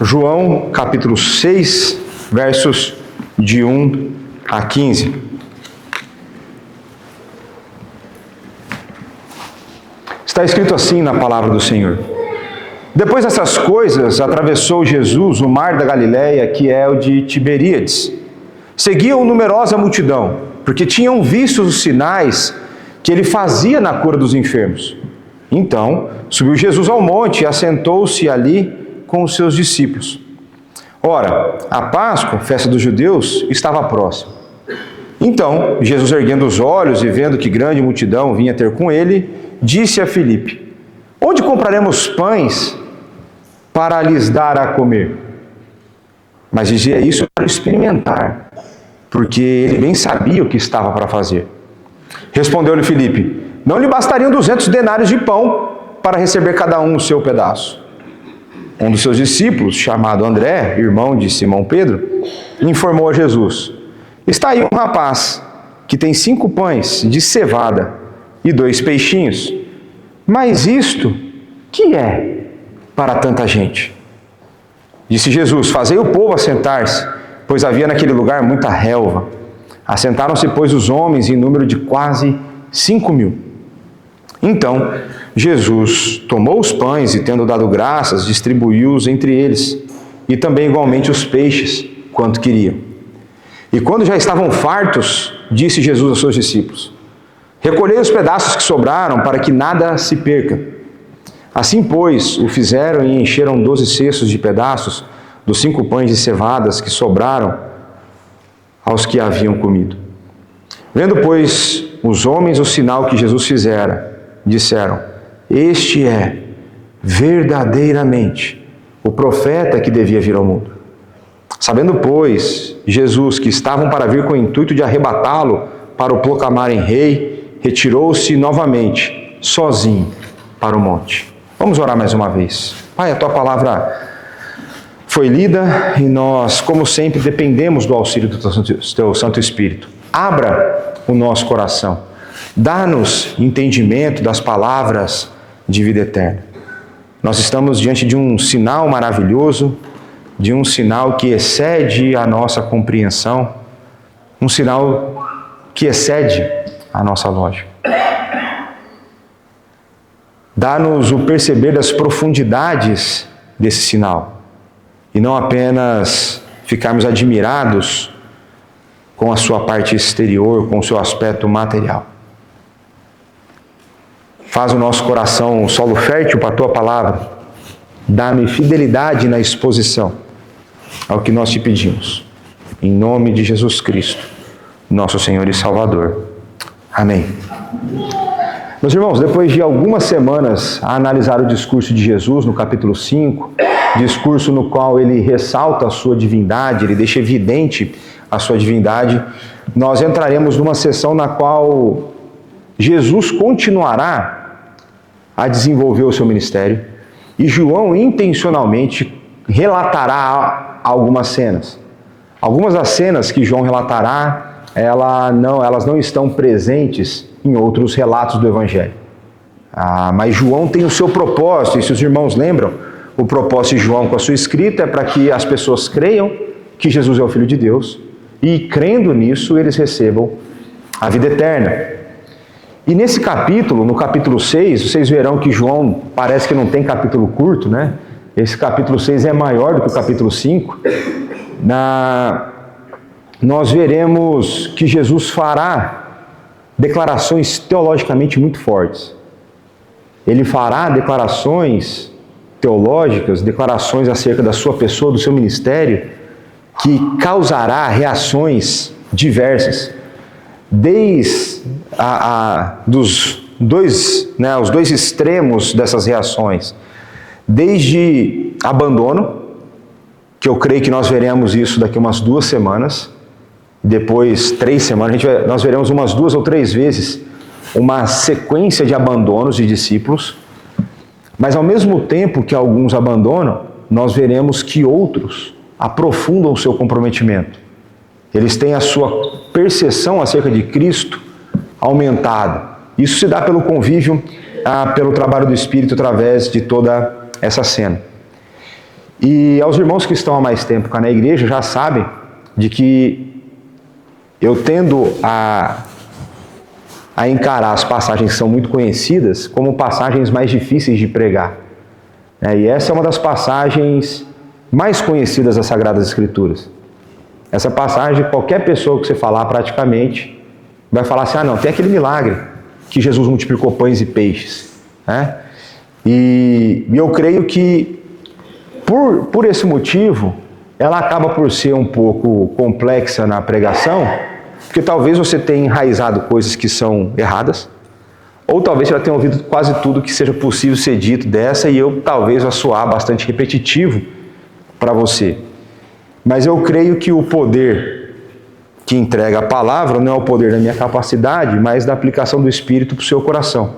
João capítulo 6, versos de 1 a 15. Está escrito assim na palavra do Senhor. Depois dessas coisas, atravessou Jesus o mar da Galileia, que é o de Tiberíades. Seguiam numerosa multidão, porque tinham visto os sinais que ele fazia na cura dos enfermos. Então, subiu Jesus ao monte e assentou-se ali com os seus discípulos. Ora, a Páscoa, festa dos judeus, estava próxima. Então, Jesus, erguendo os olhos e vendo que grande multidão vinha ter com ele, disse a Filipe: onde compraremos pães para lhes dar a comer? Mas dizia isso para experimentar, porque ele bem sabia o que estava para fazer. Respondeu-lhe Filipe: não lhe bastariam 200 denários de pão para receber cada um o seu pedaço? Um dos seus discípulos, chamado André, irmão de Simão Pedro, informou a Jesus: está aí um rapaz que tem 5 pães de cevada e 2 peixinhos. Mas isto, que é para tanta gente? Disse Jesus: fazei o povo assentar-se, pois havia naquele lugar muita relva. Assentaram-se, pois, os homens em número de quase 5.000. Então, Jesus tomou os pães e, tendo dado graças, distribuiu-os entre eles, e também igualmente os peixes, quanto queriam. E quando já estavam fartos, disse Jesus aos seus discípulos: recolhei os pedaços que sobraram, para que nada se perca. Assim, pois, o fizeram e encheram 12 cestos de pedaços dos 5 pães de cevadas que sobraram aos que haviam comido. Vendo, pois, os homens o sinal que Jesus fizera, disseram: este é verdadeiramente o profeta que devia vir ao mundo. Sabendo, pois, Jesus que estavam para vir com o intuito de arrebatá-lo para o proclamarem rei, retirou-se novamente, sozinho, para o monte. Vamos orar mais uma vez. Pai, a Tua palavra foi lida e nós, como sempre, dependemos do auxílio do Teu Santo Espírito. Abra o nosso coração. Dá-nos entendimento das palavras de vida eterna. Nós estamos diante de um sinal maravilhoso, de um sinal que excede a nossa compreensão, um sinal que excede a nossa lógica. Dá-nos o perceber das profundidades desse sinal e não apenas ficarmos admirados com a sua parte exterior, com o seu aspecto material. Faz o nosso coração um solo fértil para a Tua palavra. Dá-me fidelidade na exposição ao que nós te pedimos. Em nome de Jesus Cristo, nosso Senhor e Salvador. Amém. Meus irmãos, depois de algumas semanas a analisar o discurso de Jesus no capítulo 5, discurso no qual ele ressalta a sua divindade, ele deixa evidente a sua divindade, nós entraremos numa sessão na qual Jesus continuará a desenvolver o seu ministério e João intencionalmente relatará algumas cenas. Algumas das cenas que João relatará, elas não estão presentes em outros relatos do Evangelho. Mas João tem o seu propósito, e se os irmãos lembram, o propósito de João com a sua escrita é para que as pessoas creiam que Jesus é o Filho de Deus e, crendo nisso, eles recebam a vida eterna. E nesse capítulo, no capítulo 6, vocês verão que João parece que não tem capítulo curto, né? Esse capítulo 6 é maior do que o capítulo 5. Nós veremos que Jesus fará declarações teologicamente muito fortes. Ele fará declarações teológicas, declarações acerca da sua pessoa, do seu ministério, que causará reações diversas. Desde os dois extremos dessas reações, desde abandono, que eu creio que nós veremos isso daqui umas 2 semanas, depois 3 semanas, nós veremos umas 2 ou 3 vezes uma sequência de abandonos de discípulos, mas ao mesmo tempo que alguns abandonam, nós veremos que outros aprofundam o seu comprometimento. Eles têm a sua percepção acerca de Cristo aumentada. Isso se dá pelo convívio, pelo trabalho do Espírito através de toda essa cena. E aos irmãos que estão há mais tempo cá na igreja já sabem de que eu tendo a encarar as passagens que são muito conhecidas como passagens mais difíceis de pregar. E essa é uma das passagens mais conhecidas das Sagradas Escrituras. Essa passagem, qualquer pessoa que você falar praticamente vai falar assim, não, tem aquele milagre que Jesus multiplicou pães e peixes. E eu creio que por esse motivo, ela acaba por ser um pouco complexa na pregação, porque talvez você tenha enraizado coisas que são erradas, ou talvez você já tenha ouvido quase tudo que seja possível ser dito dessa, e eu talvez vá soar bastante repetitivo para você. Mas eu creio que o poder que entrega a palavra não é o poder da minha capacidade, mas da aplicação do Espírito para o seu coração.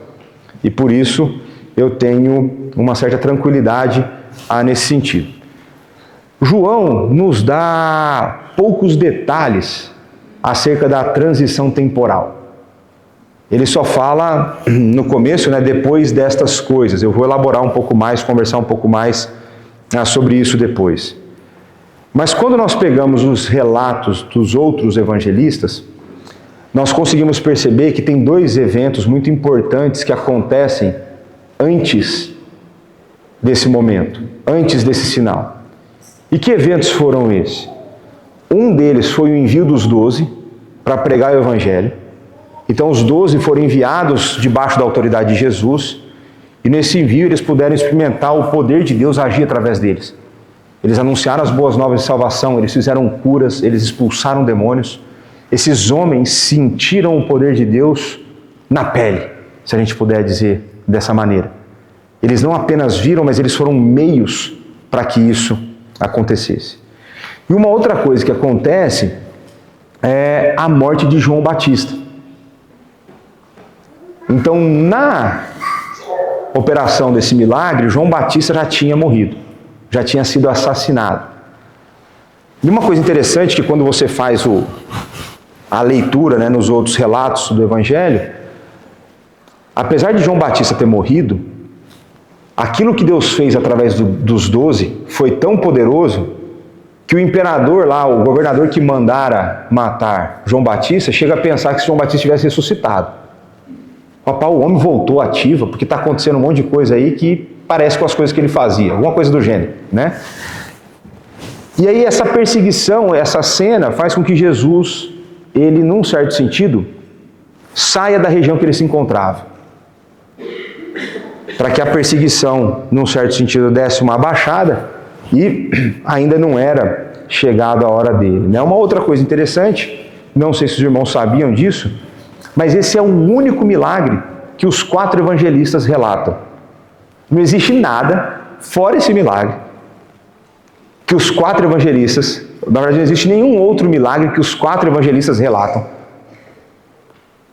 E por isso eu tenho uma certa tranquilidade nesse sentido. João nos dá poucos detalhes acerca da transição temporal. Ele só fala no começo, depois destas coisas. Eu vou elaborar um pouco mais, conversar um pouco mais sobre isso depois. Mas quando nós pegamos os relatos dos outros evangelistas, nós conseguimos perceber que tem dois eventos muito importantes que acontecem antes desse momento, antes desse sinal. E que eventos foram esses? Um deles foi o envio dos 12 para pregar o Evangelho. Então os 12 foram enviados debaixo da autoridade de Jesus, e nesse envio eles puderam experimentar o poder de Deus agir através deles. Eles anunciaram as boas novas de salvação, eles fizeram curas, eles expulsaram demônios. Esses homens sentiram o poder de Deus na pele, se a gente puder dizer dessa maneira. Eles não apenas viram, mas eles foram meios para que isso acontecesse. E uma outra coisa que acontece é a morte de João Batista. Então, na operação desse milagre, João Batista já tinha morrido, já tinha sido assassinado. E uma coisa interessante que quando você faz a leitura nos outros relatos do Evangelho, apesar de João Batista ter morrido, aquilo que Deus fez através dos 12 foi tão poderoso que o imperador lá, o governador que mandara matar João Batista, chega a pensar que se João Batista tivesse ressuscitado. O homem voltou ativa, porque está acontecendo um monte de coisa aí que parece com as coisas que ele fazia, alguma coisa do gênero, E aí essa perseguição, essa cena faz com que Jesus, ele num certo sentido, saia da região que ele se encontrava. Para que a perseguição, num certo sentido, desse uma abaixada, e ainda não era chegada a hora dele. Uma outra coisa interessante, não sei se os irmãos sabiam disso, mas esse é o único milagre que os 4 evangelistas relatam. Não existe nada fora esse milagre que os 4 evangelistas, na verdade não existe nenhum outro milagre que os 4 evangelistas relatam.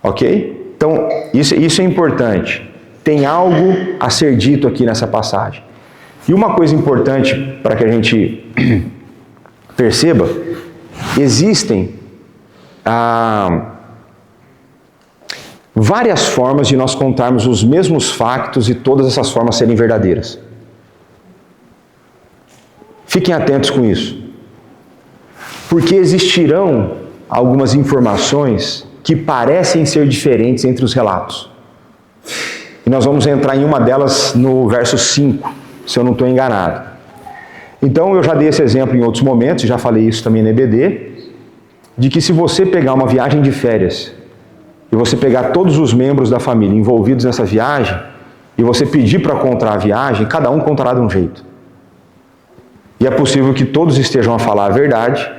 Ok? Então, isso é importante. Tem algo a ser dito aqui nessa passagem. E uma coisa importante para que a gente perceba, existem várias formas de nós contarmos os mesmos factos e todas essas formas serem verdadeiras. Fiquem atentos com isso. Porque existirão algumas informações que parecem ser diferentes entre os relatos. E nós vamos entrar em uma delas no verso 5, se eu não estou enganado. Então, eu já dei esse exemplo em outros momentos, já falei isso também na EBD, de que se você pegar uma viagem de férias, e você pegar todos os membros da família envolvidos nessa viagem, e você pedir para contar a viagem, cada um contará de um jeito. E é possível que todos estejam a falar a verdade,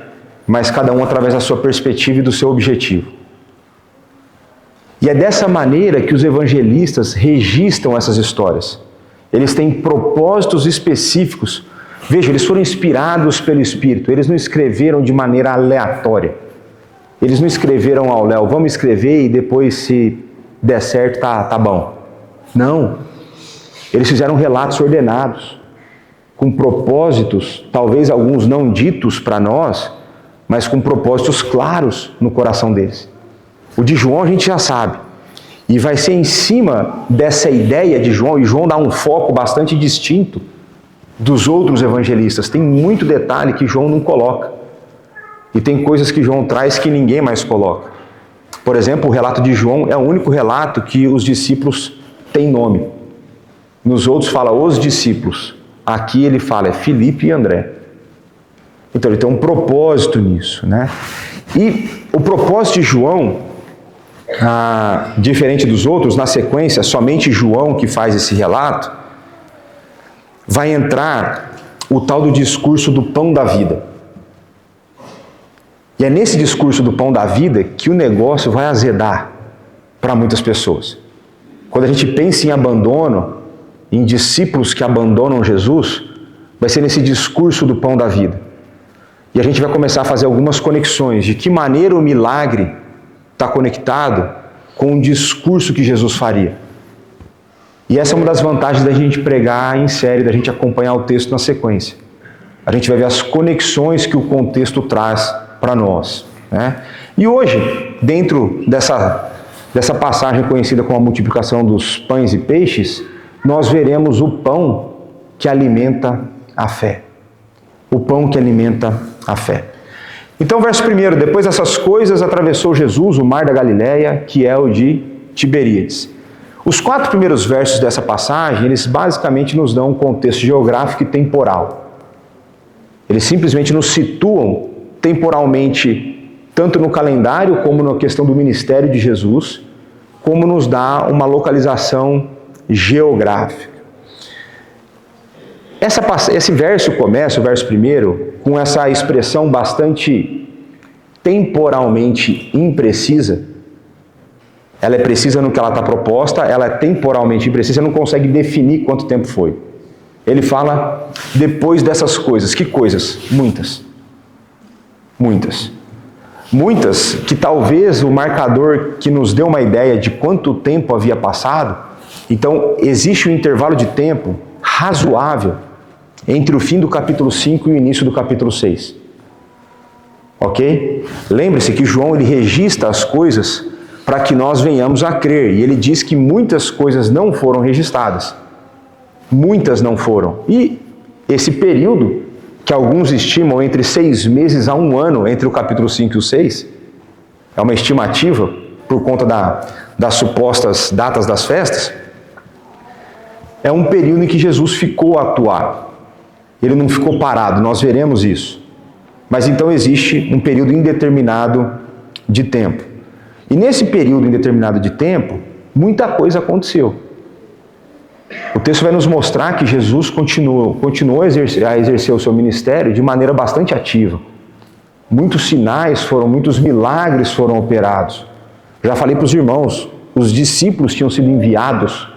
mas cada um através da sua perspectiva e do seu objetivo. E é dessa maneira que os evangelistas registram essas histórias. Eles têm propósitos específicos. Veja, eles foram inspirados pelo Espírito, eles não escreveram de maneira aleatória. Eles não escreveram ao léu, vamos escrever e depois se der certo, tá bom. Não. Eles fizeram relatos ordenados, com propósitos, talvez alguns não ditos para nós, mas com propósitos claros no coração deles. O de João a gente já sabe. E vai ser em cima dessa ideia de João, e João dá um foco bastante distinto dos outros evangelistas. Tem muito detalhe que João não coloca. E tem coisas que João traz que ninguém mais coloca. Por exemplo, o relato de João é o único relato que os discípulos têm nome. Nos outros fala os discípulos. Aqui ele fala é Filipe e André. Então ele tem um propósito nisso, né? E o propósito de João, diferente dos outros, na sequência, somente João que faz esse relato, vai entrar o tal do discurso do pão da vida. E é nesse discurso do pão da vida que o negócio vai azedar para muitas pessoas. Quando a gente pensa em abandono, em discípulos que abandonam Jesus, vai ser nesse discurso do pão da vida. E a gente vai começar a fazer algumas conexões de que maneira o milagre está conectado com o discurso que Jesus faria. E essa é uma das vantagens da gente pregar em série, da gente acompanhar o texto na sequência. A gente vai ver as conexões que o contexto traz para nós, né? E hoje, dentro dessa passagem conhecida como a multiplicação dos pães e peixes, nós veremos o pão que alimenta a fé. O pão que alimenta a fé. Então, verso 1, depois dessas coisas, atravessou Jesus o mar da Galileia, que é o de Tiberíades. Os 4 primeiros versos dessa passagem, eles basicamente nos dão um contexto geográfico e temporal. Eles simplesmente nos situam temporalmente, tanto no calendário, como na questão do ministério de Jesus, como nos dá uma localização geográfica. Esse verso começa, o verso 1, com essa expressão bastante temporalmente imprecisa. Ela é precisa no que ela está proposta, ela é temporalmente imprecisa, não consegue definir quanto tempo foi. Ele fala depois dessas coisas. Que coisas? Muitas. Muitas. Muitas que talvez o marcador que nos deu uma ideia de quanto tempo havia passado. Então, existe um intervalo de tempo razoável entre o fim do capítulo 5 e o início do capítulo 6. Ok? Lembre-se que João ele registra as coisas para que nós venhamos a crer. E ele diz que muitas coisas não foram registradas. Muitas não foram. E esse período, que alguns estimam entre 6 meses a 1 ano, entre o capítulo 5 e o 6, é uma estimativa por conta das supostas datas das festas, é um período em que Jesus ficou a atuar. Ele não ficou parado, nós veremos isso. Mas então existe um período indeterminado de tempo. E nesse período indeterminado de tempo, muita coisa aconteceu. O texto vai nos mostrar que Jesus continuou a exercer o seu ministério de maneira bastante ativa. Muitos sinais muitos milagres foram operados. Já falei para os irmãos, os discípulos tinham sido enviados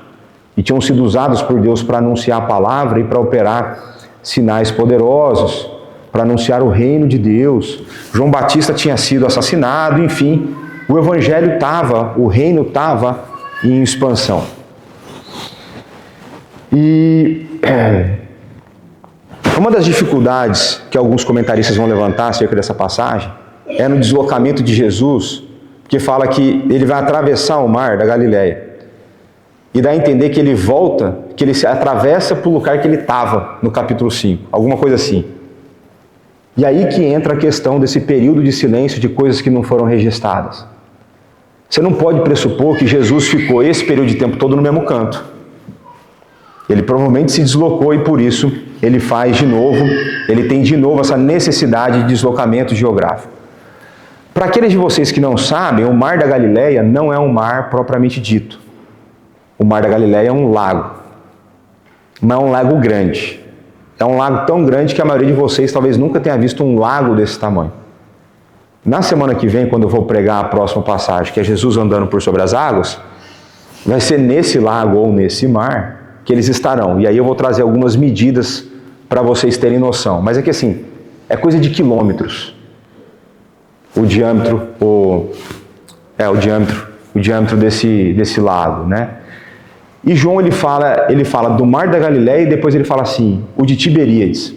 e tinham sido usados por Deus para anunciar a palavra e para operar sinais poderosos, para anunciar o reino de Deus. João Batista tinha sido assassinado, enfim, o evangelho o reino estava em expansão. E uma das dificuldades que alguns comentaristas vão levantar acerca dessa passagem é no deslocamento de Jesus, que fala que ele vai atravessar o mar da Galileia. E dá a entender que ele volta, que ele se atravessa para o lugar que ele estava no capítulo 5, alguma coisa assim. E aí que entra a questão desse período de silêncio de coisas que não foram registradas. Você não pode pressupor que Jesus ficou esse período de tempo todo no mesmo canto. Ele provavelmente se deslocou e por isso ele tem de novo essa necessidade de deslocamento geográfico. Para aqueles de vocês que não sabem, o Mar da Galileia não é um mar propriamente dito. O Mar da Galileia é um lago. Não é um lago grande. É um lago tão grande que a maioria de vocês talvez nunca tenha visto um lago desse tamanho. Na semana que vem, quando eu vou pregar a próxima passagem, que é Jesus andando por sobre as águas, vai ser nesse lago ou nesse mar que eles estarão. E aí eu vou trazer algumas medidas para vocês terem noção. Mas é que assim, é coisa de quilômetros. O diâmetro desse lago, né? E João ele fala do Mar da Galileia e depois ele fala assim, o de Tiberíades.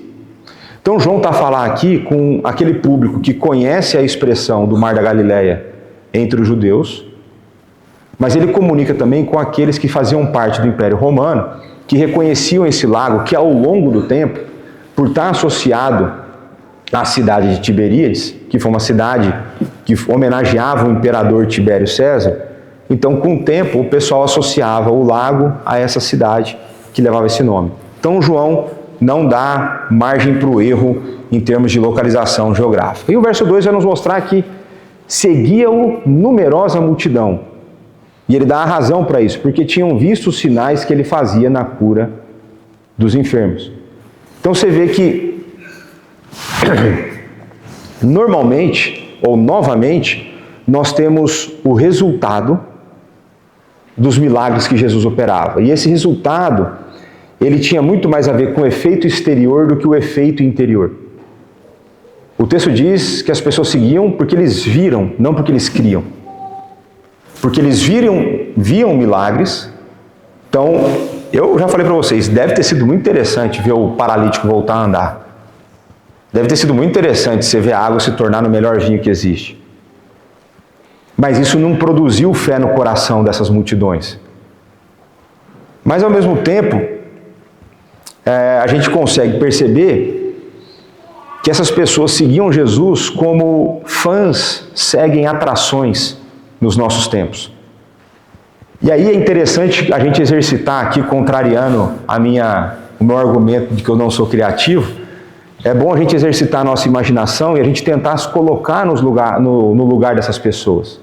Então João está a falar aqui com aquele público que conhece a expressão do Mar da Galileia entre os judeus, mas ele comunica também com aqueles que faziam parte do Império Romano que reconheciam esse lago, que ao longo do tempo, por estar associado à cidade de Tiberíades, que foi uma cidade que homenageava o imperador Tibério César, então com o tempo o pessoal associava o lago a essa cidade que levava esse nome. Então João não dá margem para o erro em termos de localização geográfica. E o verso 2 vai nos mostrar que seguia-o numerosa multidão. E ele dá a razão para isso, porque tinham visto os sinais que ele fazia na cura dos enfermos. Então você vê que, normalmente, ou novamente, nós temos o resultado dos milagres que Jesus operava. E esse resultado, ele tinha muito mais a ver com o efeito exterior do que o efeito interior. O texto diz que as pessoas seguiam porque eles viram, não porque eles criam. Porque eles viam milagres. Então, eu já falei para vocês, deve ter sido muito interessante ver o paralítico voltar a andar. Deve ter sido muito interessante você ver a água se tornar no melhor vinho que existe. Mas isso não produziu fé no coração dessas multidões. Mas, ao mesmo tempo, a gente consegue perceber que essas pessoas seguiam Jesus como fãs seguem atrações nos nossos tempos. E aí é interessante a gente exercitar aqui, contrariando o meu argumento de que eu não sou criativo, é bom a gente exercitar a nossa imaginação e a gente tentar se colocar no lugar dessas pessoas.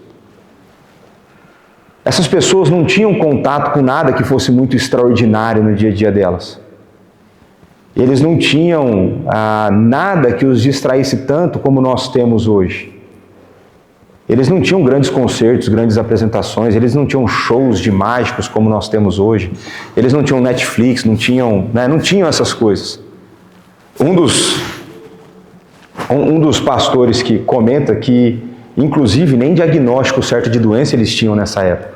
Essas pessoas não tinham contato com nada que fosse muito extraordinário no dia a dia delas. Eles não tinham nada que os distraísse tanto como nós temos hoje. Eles não tinham grandes concertos, grandes apresentações, eles não tinham shows de mágicos como nós temos hoje. Eles não tinham Netflix, não tinham essas coisas. Um dos pastores que comenta que, inclusive, nem diagnóstico certo de doença eles tinham nessa época.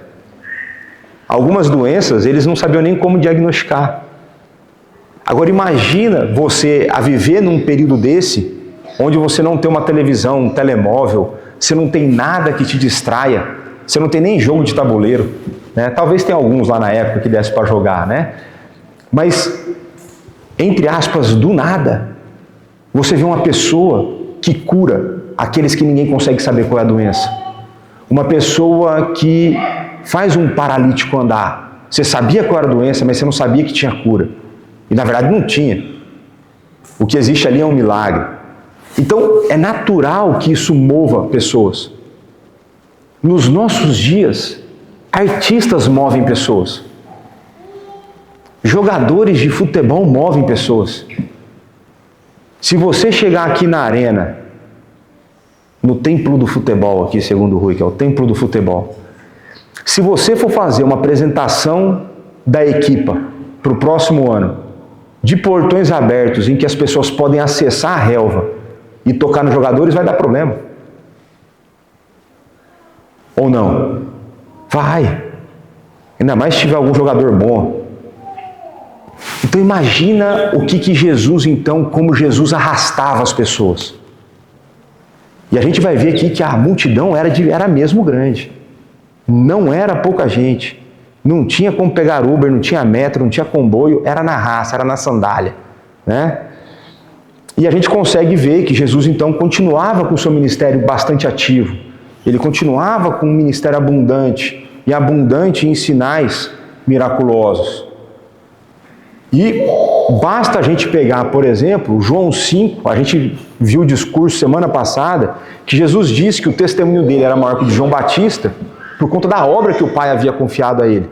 Algumas doenças eles não sabiam nem como diagnosticar. Agora imagina você a viver num período desse, onde você não tem uma televisão, um telemóvel, você não tem nada que te distraia, você não tem nem jogo de tabuleiro, né? Talvez tenha alguns lá na época que desse para jogar, né? Mas, entre aspas, do nada, você vê uma pessoa que cura aqueles que ninguém consegue saber qual é a doença. Uma pessoa que faz um paralítico andar. Você sabia qual era a doença, mas você não sabia que tinha cura. E na verdade não tinha. O que existe ali é um milagre. Então é natural que isso mova pessoas. Nos nossos dias, artistas movem pessoas. Jogadores de futebol movem pessoas. Se você chegar aqui na arena, no templo do futebol, aqui segundo o Rui, que é o templo do futebol, se você for fazer uma apresentação da equipa para o próximo ano, de portões abertos, em que as pessoas podem acessar a relva e tocar nos jogadores, vai dar problema. Ou não? Vai. Ainda mais se tiver algum jogador bom. Então imagina o que Jesus, então, como Jesus arrastava as pessoas. E a gente vai ver aqui que a multidão era mesmo grande. Não era pouca gente. Não tinha como pegar Uber, não tinha metro, não tinha comboio, era na raça, era na sandália, né? E a gente consegue ver que Jesus então continuava com o seu ministério bastante ativo. Ele continuava com um ministério abundante, e abundante em sinais miraculosos. E basta a gente pegar, por exemplo, João 5, a gente viu o discurso semana passada, que Jesus disse que o testemunho dele era maior que o de João Batista, por conta da obra que o Pai havia confiado a ele.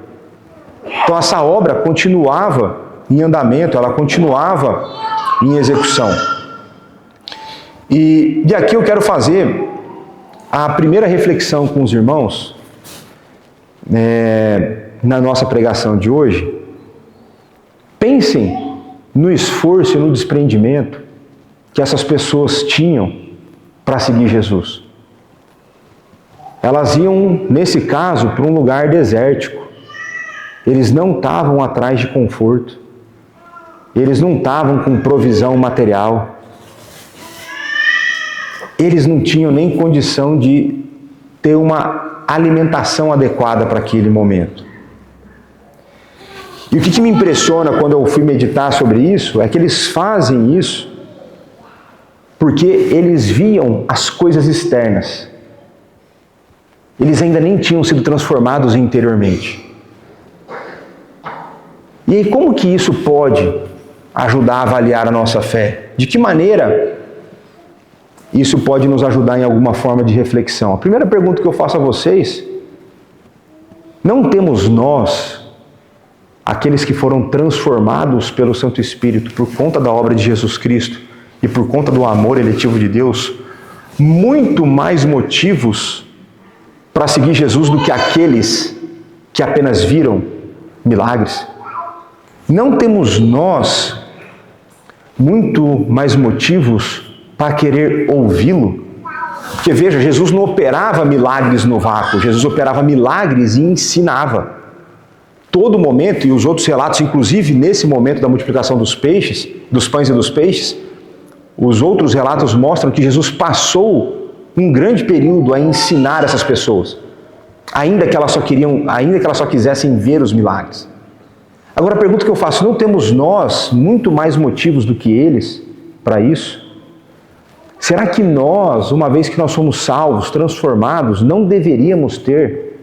Então essa obra continuava em andamento, ela continuava em execução. E aqui eu quero fazer a primeira reflexão com os irmãos, na nossa pregação de hoje. Pensem no esforço e no desprendimento que essas pessoas tinham para seguir Jesus. Elas iam, nesse caso, para um lugar desértico. Eles não estavam atrás de conforto. Eles não estavam com provisão material. Eles não tinham nem condição de ter uma alimentação adequada para aquele momento. E o que me impressiona quando eu fui meditar sobre isso é que eles fazem isso porque eles viam as coisas externas. Eles ainda nem tinham sido transformados interiormente. E aí, como que isso pode ajudar a avaliar a nossa fé? De que maneira isso pode nos ajudar em alguma forma de reflexão? A primeira pergunta que eu faço a vocês: não temos nós, aqueles que foram transformados pelo Santo Espírito por conta da obra de Jesus Cristo e por conta do amor eletivo de Deus, muito mais motivos para seguir Jesus do que aqueles que apenas viram milagres? Não temos nós muito mais motivos para querer ouvi-lo? Porque veja, Jesus não operava milagres no vácuo, Jesus operava milagres e ensinava. Todo momento, e os outros relatos, inclusive nesse momento da multiplicação dos peixes, dos pães e dos peixes, os outros relatos mostram que Jesus passou um grande período a ensinar essas pessoas, ainda que elas só quisessem ver os milagres. Agora a pergunta que eu faço: não temos nós muito mais motivos do que eles para isso? Será que nós, uma vez que nós somos salvos, transformados, não deveríamos ter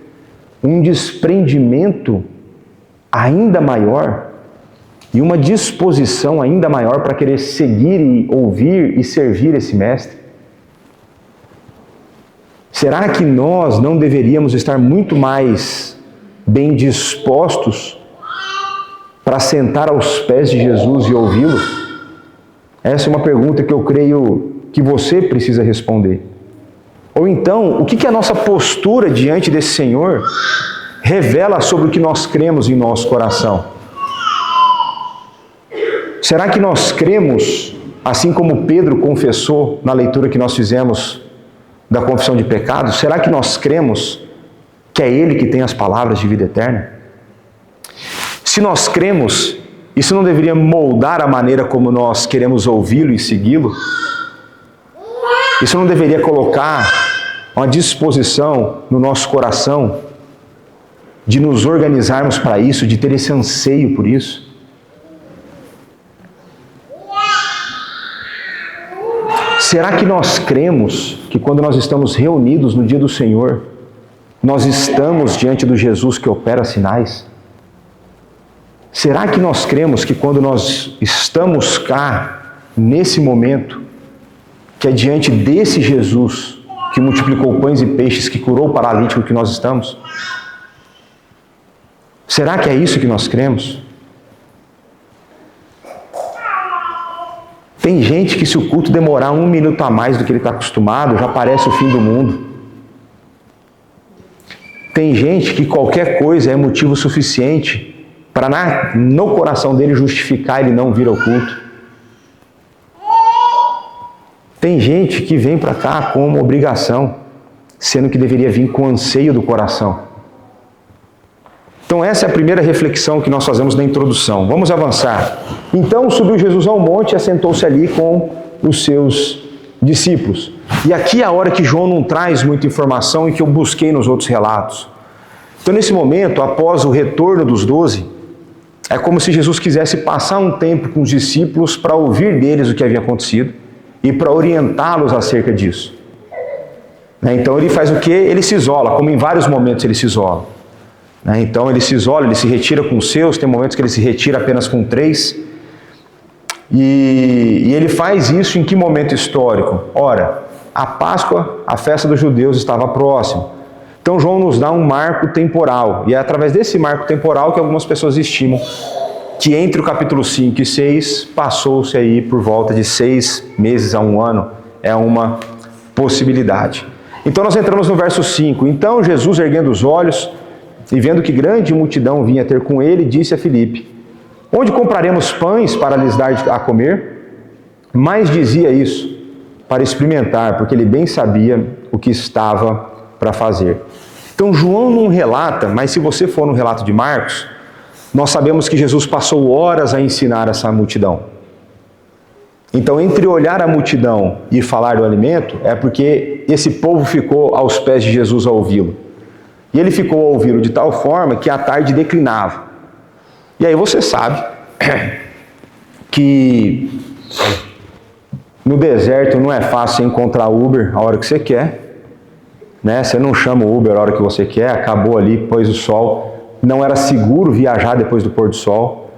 um desprendimento ainda maior e uma disposição ainda maior para querer seguir e ouvir e servir esse Mestre? Será que nós não deveríamos estar muito mais bem dispostos para sentar aos pés de Jesus e ouvi-lo? Essa é uma pergunta que eu creio que você precisa responder. Ou então, o que a nossa postura diante desse Senhor revela sobre o que nós cremos em nosso coração? Será que nós cremos, assim como Pedro confessou na leitura que nós fizemos da confissão de pecados, será que nós cremos que é Ele que tem as palavras de vida eterna? Se nós cremos, isso não deveria moldar a maneira como nós queremos ouvi-lo e segui-lo? Isso não deveria colocar uma disposição no nosso coração de nos organizarmos para isso, de ter esse anseio por isso? Será que nós cremos que quando nós estamos reunidos no dia do Senhor, nós estamos diante do Jesus que opera sinais? Será que nós cremos que quando nós estamos cá, nesse momento, que é diante desse Jesus que multiplicou pães e peixes, que curou o paralítico, que nós estamos? Será que é isso que nós cremos? Tem gente que, se o culto demorar 1 minuto a mais do que ele está acostumado, já parece o fim do mundo. Tem gente que qualquer coisa é motivo suficiente para no coração dele justificar ele não vir ao culto. Tem gente que vem para cá com uma obrigação, sendo que deveria vir com anseio do coração. Então essa é a primeira reflexão que nós fazemos na introdução. Vamos avançar. Então subiu Jesus ao monte e assentou-se ali com os seus discípulos. E aqui é a hora que João não traz muita informação e que eu busquei nos outros relatos. Então nesse momento, após o retorno dos 12, é como se Jesus quisesse passar um tempo com os discípulos para ouvir deles o que havia acontecido e para orientá-los acerca disso. Então ele faz o quê? Ele se isola, como em vários momentos ele se isola. Então ele se isola, ele se retira com os seus, tem momentos que ele se retira apenas com 3. E ele faz isso em que momento histórico? Ora, a Páscoa, a festa dos judeus, estava próxima. Então João nos dá um marco temporal, e é através desse marco temporal que algumas pessoas estimam que entre o capítulo 5 e 6 passou-se aí por volta de 6 meses a 1 ano, é uma possibilidade. Então nós entramos no verso 5. Então Jesus, erguendo os olhos e vendo que grande multidão vinha ter com ele, disse a Filipe: onde compraremos pães para lhes dar a comer? Mas dizia isso para experimentar, porque ele bem sabia o que estava para fazer. Então João não relata, mas se você for no relato de Marcos, nós sabemos que Jesus passou horas a ensinar essa multidão. Então, entre olhar a multidão e falar do alimento, é porque esse povo ficou aos pés de Jesus a ouvi-lo. E ele ficou a ouvi-lo de tal forma que a tarde declinava. E aí você sabe que no deserto não é fácil encontrar Uber a hora que você quer, né? Você não chama o Uber a hora que você quer, acabou ali, pôs o sol, não era seguro viajar depois do pôr do sol.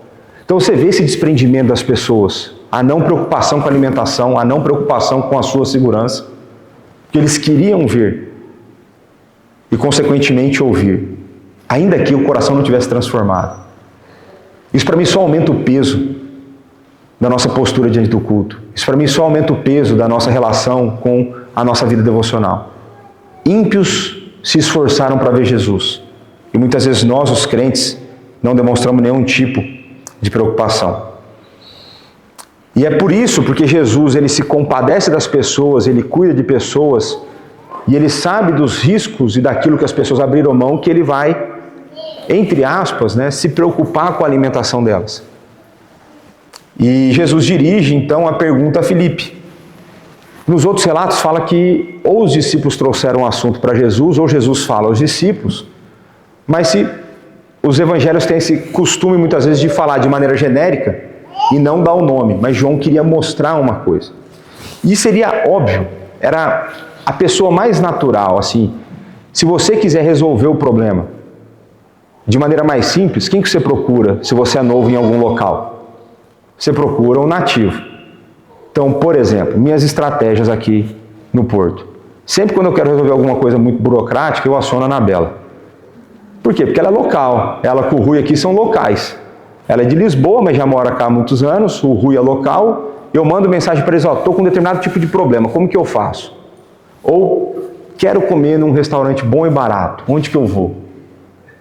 Então você vê esse desprendimento das pessoas, a não preocupação com a alimentação, a não preocupação com a sua segurança, que eles queriam ver e consequentemente ouvir, ainda que o coração não tivesse transformado. Isso para mim só aumenta o peso da nossa postura diante do culto. Isso para mim só aumenta o peso da nossa relação com a nossa vida devocional. Ímpios se esforçaram para ver Jesus. E muitas vezes nós, os crentes, não demonstramos nenhum tipo de preocupação. E é por isso, porque Jesus ele se compadece das pessoas, ele cuida de pessoas, e ele sabe dos riscos e daquilo que as pessoas abriram mão, que ele vai, entre aspas, né, se preocupar com a alimentação delas. E Jesus dirige, então, a pergunta a Filipe. Nos outros relatos fala que ou os discípulos trouxeram o assunto para Jesus, ou Jesus fala aos discípulos, mas se os evangelhos têm esse costume, muitas vezes, de falar de maneira genérica e não dar o nome, mas João queria mostrar uma coisa. E seria óbvio, era a pessoa mais natural, assim, se você quiser resolver o problema de maneira mais simples, quem que você procura se você é novo em algum local? Você procura um nativo. Então, por exemplo, minhas estratégias aqui no Porto. Sempre quando eu quero resolver alguma coisa muito burocrática, eu aciono a Anabela. Por quê? Porque ela é local. Ela com o Rui aqui são locais. Ela é de Lisboa, mas já mora cá há muitos anos. O Rui é local. Eu mando mensagem para eles, estou com um determinado tipo de problema, como que eu faço? Ou, quero comer num restaurante bom e barato, onde que eu vou?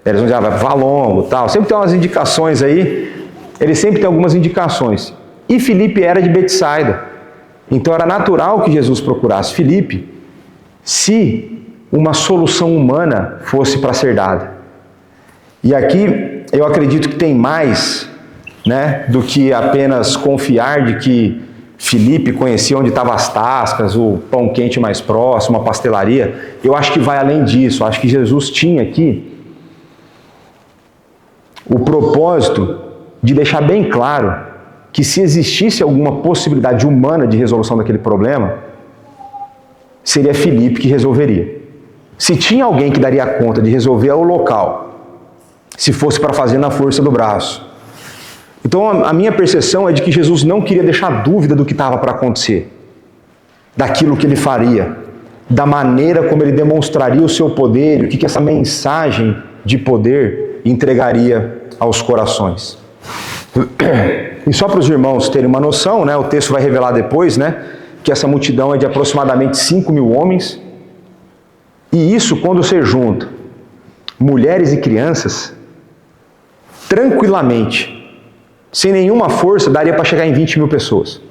Eles vão dizer, vai para Valongo, tal. Sempre tem umas indicações aí. Ele sempre tem algumas indicações. E Filipe era de Betsaida. Então era natural que Jesus procurasse Filipe se uma solução humana fosse para ser dada. E aqui eu acredito que tem mais, né, do que apenas confiar de que Filipe conhecia onde estavam as tascas, o pão quente mais próximo, a pastelaria. Eu acho que vai além disso. Eu acho que Jesus tinha aqui o propósito de deixar bem claro que se existisse alguma possibilidade humana de resolução daquele problema, seria Filipe que resolveria. Se tinha alguém que daria conta de resolver o local, se fosse para fazer na força do braço. Então a minha percepção é de que Jesus não queria deixar dúvida do que estava para acontecer, daquilo que ele faria, da maneira como ele demonstraria o seu poder, e o que essa mensagem de poder entregaria aos corações. E só para os irmãos terem uma noção, né, o texto vai revelar depois, né, que essa multidão é de aproximadamente 5.000 homens, e isso quando você junta mulheres e crianças, tranquilamente, sem nenhuma força, daria para chegar em 20.000 pessoas.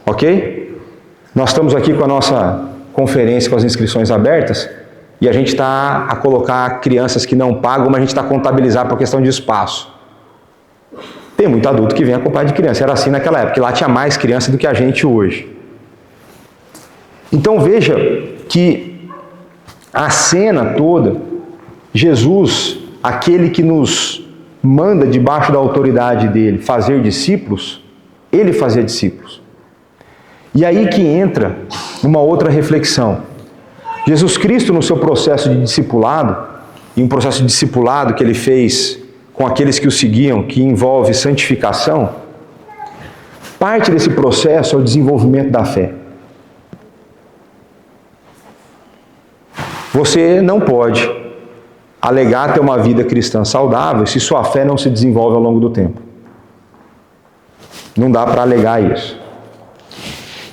Ok? Nós estamos aqui com a nossa conferência com as inscrições abertas, e a gente está a colocar crianças que não pagam, mas a gente está a contabilizar por questão de espaço. Tem muito adulto que vem acompanhado de criança. Era assim naquela época, lá tinha mais criança do que a gente hoje. Então veja que a cena toda, Jesus, aquele que nos manda debaixo da autoridade dele fazer discípulos, ele fazia discípulos. E aí que entra uma outra reflexão. Jesus Cristo, no seu processo de discipulado, e um processo de discipulado que ele fez com aqueles que o seguiam, que envolve santificação, parte desse processo é o desenvolvimento da fé. Você não pode alegar ter uma vida cristã saudável se sua fé não se desenvolve ao longo do tempo. Não dá para alegar isso.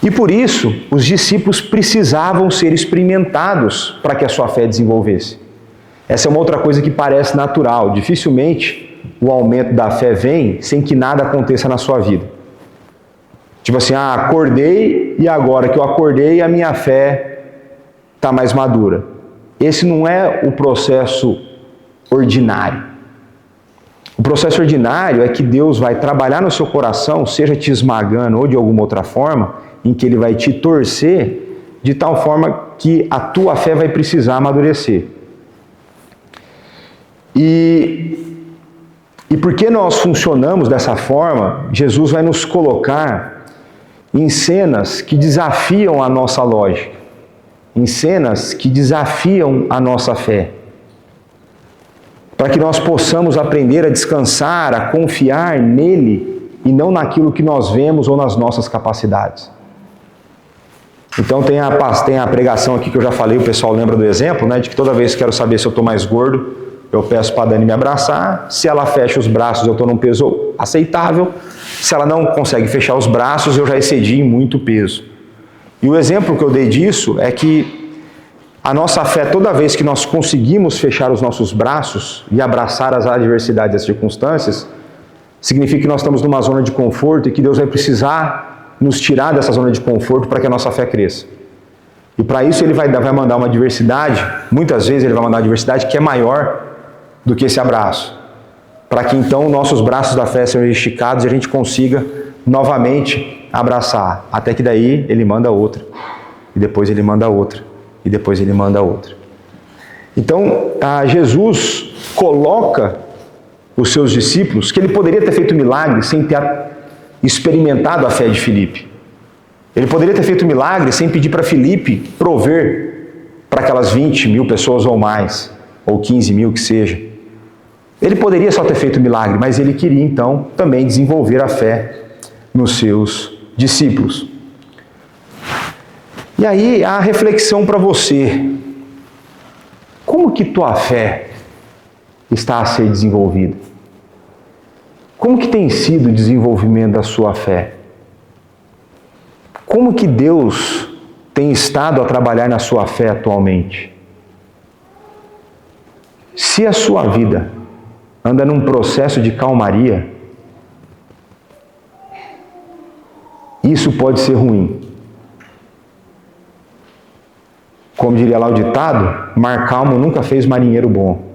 E por isso, os discípulos precisavam ser experimentados para que a sua fé desenvolvesse. Essa é uma outra coisa que parece natural. Dificilmente o aumento da fé vem sem que nada aconteça na sua vida. Tipo assim, acordei e agora que eu acordei a minha fé está mais madura. Esse não é o processo ordinário. O processo ordinário é que Deus vai trabalhar no seu coração, seja te esmagando ou de alguma outra forma, em que Ele vai te torcer de tal forma que a tua fé vai precisar amadurecer. E E porque nós funcionamos dessa forma, Jesus vai nos colocar em cenas que desafiam a nossa lógica, em cenas que desafiam a nossa fé, para que nós possamos aprender a descansar, a confiar nele e não naquilo que nós vemos ou nas nossas capacidades. Então tem a pregação aqui que eu já falei, o pessoal lembra do exemplo, né, de que toda vez que quero saber se eu estou mais gordo, eu peço para a Dani me abraçar. Se ela fecha os braços, eu estou num peso aceitável. Se ela não consegue fechar os braços, eu já excedi em muito peso. E o exemplo que eu dei disso é que a nossa fé, toda vez que nós conseguimos fechar os nossos braços e abraçar as adversidades e as circunstâncias, significa que nós estamos numa zona de conforto e que Deus vai precisar nos tirar dessa zona de conforto para que a nossa fé cresça. E para isso Ele vai mandar uma adversidade, muitas vezes Ele vai mandar uma adversidade que é maior do que esse abraço, para que então nossos braços da fé sejam esticados e a gente consiga novamente abraçar, até que daí Ele manda outra, e depois Ele manda outra, e depois Ele manda outra. Então, Jesus coloca os seus discípulos, que Ele poderia ter feito milagre sem ter experimentado a fé de Filipe. Ele poderia ter feito milagre sem pedir para Filipe prover para aquelas 20 mil pessoas ou mais, ou 15 mil que seja. Ele poderia só ter feito milagre, mas ele queria então também desenvolver a fé nos seus discípulos. E aí a reflexão para você: como que tua fé está a ser desenvolvida? Como que tem sido o desenvolvimento da sua fé? Como que Deus tem estado a trabalhar na sua fé atualmente? Se a sua vida anda num processo de calmaria, isso pode ser ruim. Como diria lá o ditado, mar calmo nunca fez marinheiro bom.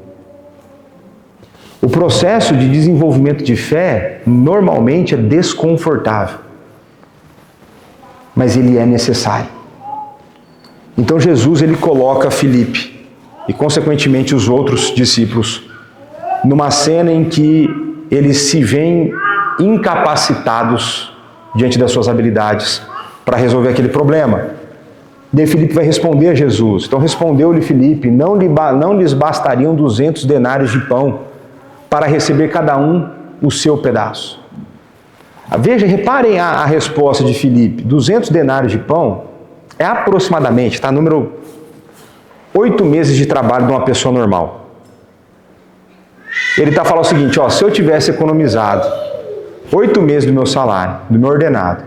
O processo de desenvolvimento de fé normalmente é desconfortável, mas ele é necessário. Então Jesus ele coloca Filipe e consequentemente os outros discípulos numa cena em que eles se veem incapacitados diante das suas habilidades para resolver aquele problema. Daí Filipe vai responder a Jesus. Então respondeu-lhe Filipe: não lhes bastariam 200 denários de pão para receber cada um o seu pedaço. Veja, reparem a resposta de Filipe. 200 denários de pão é aproximadamente, número 8 meses de trabalho de uma pessoa normal. Ele está falando o seguinte: se eu tivesse economizado 8 meses do meu salário, do meu ordenado,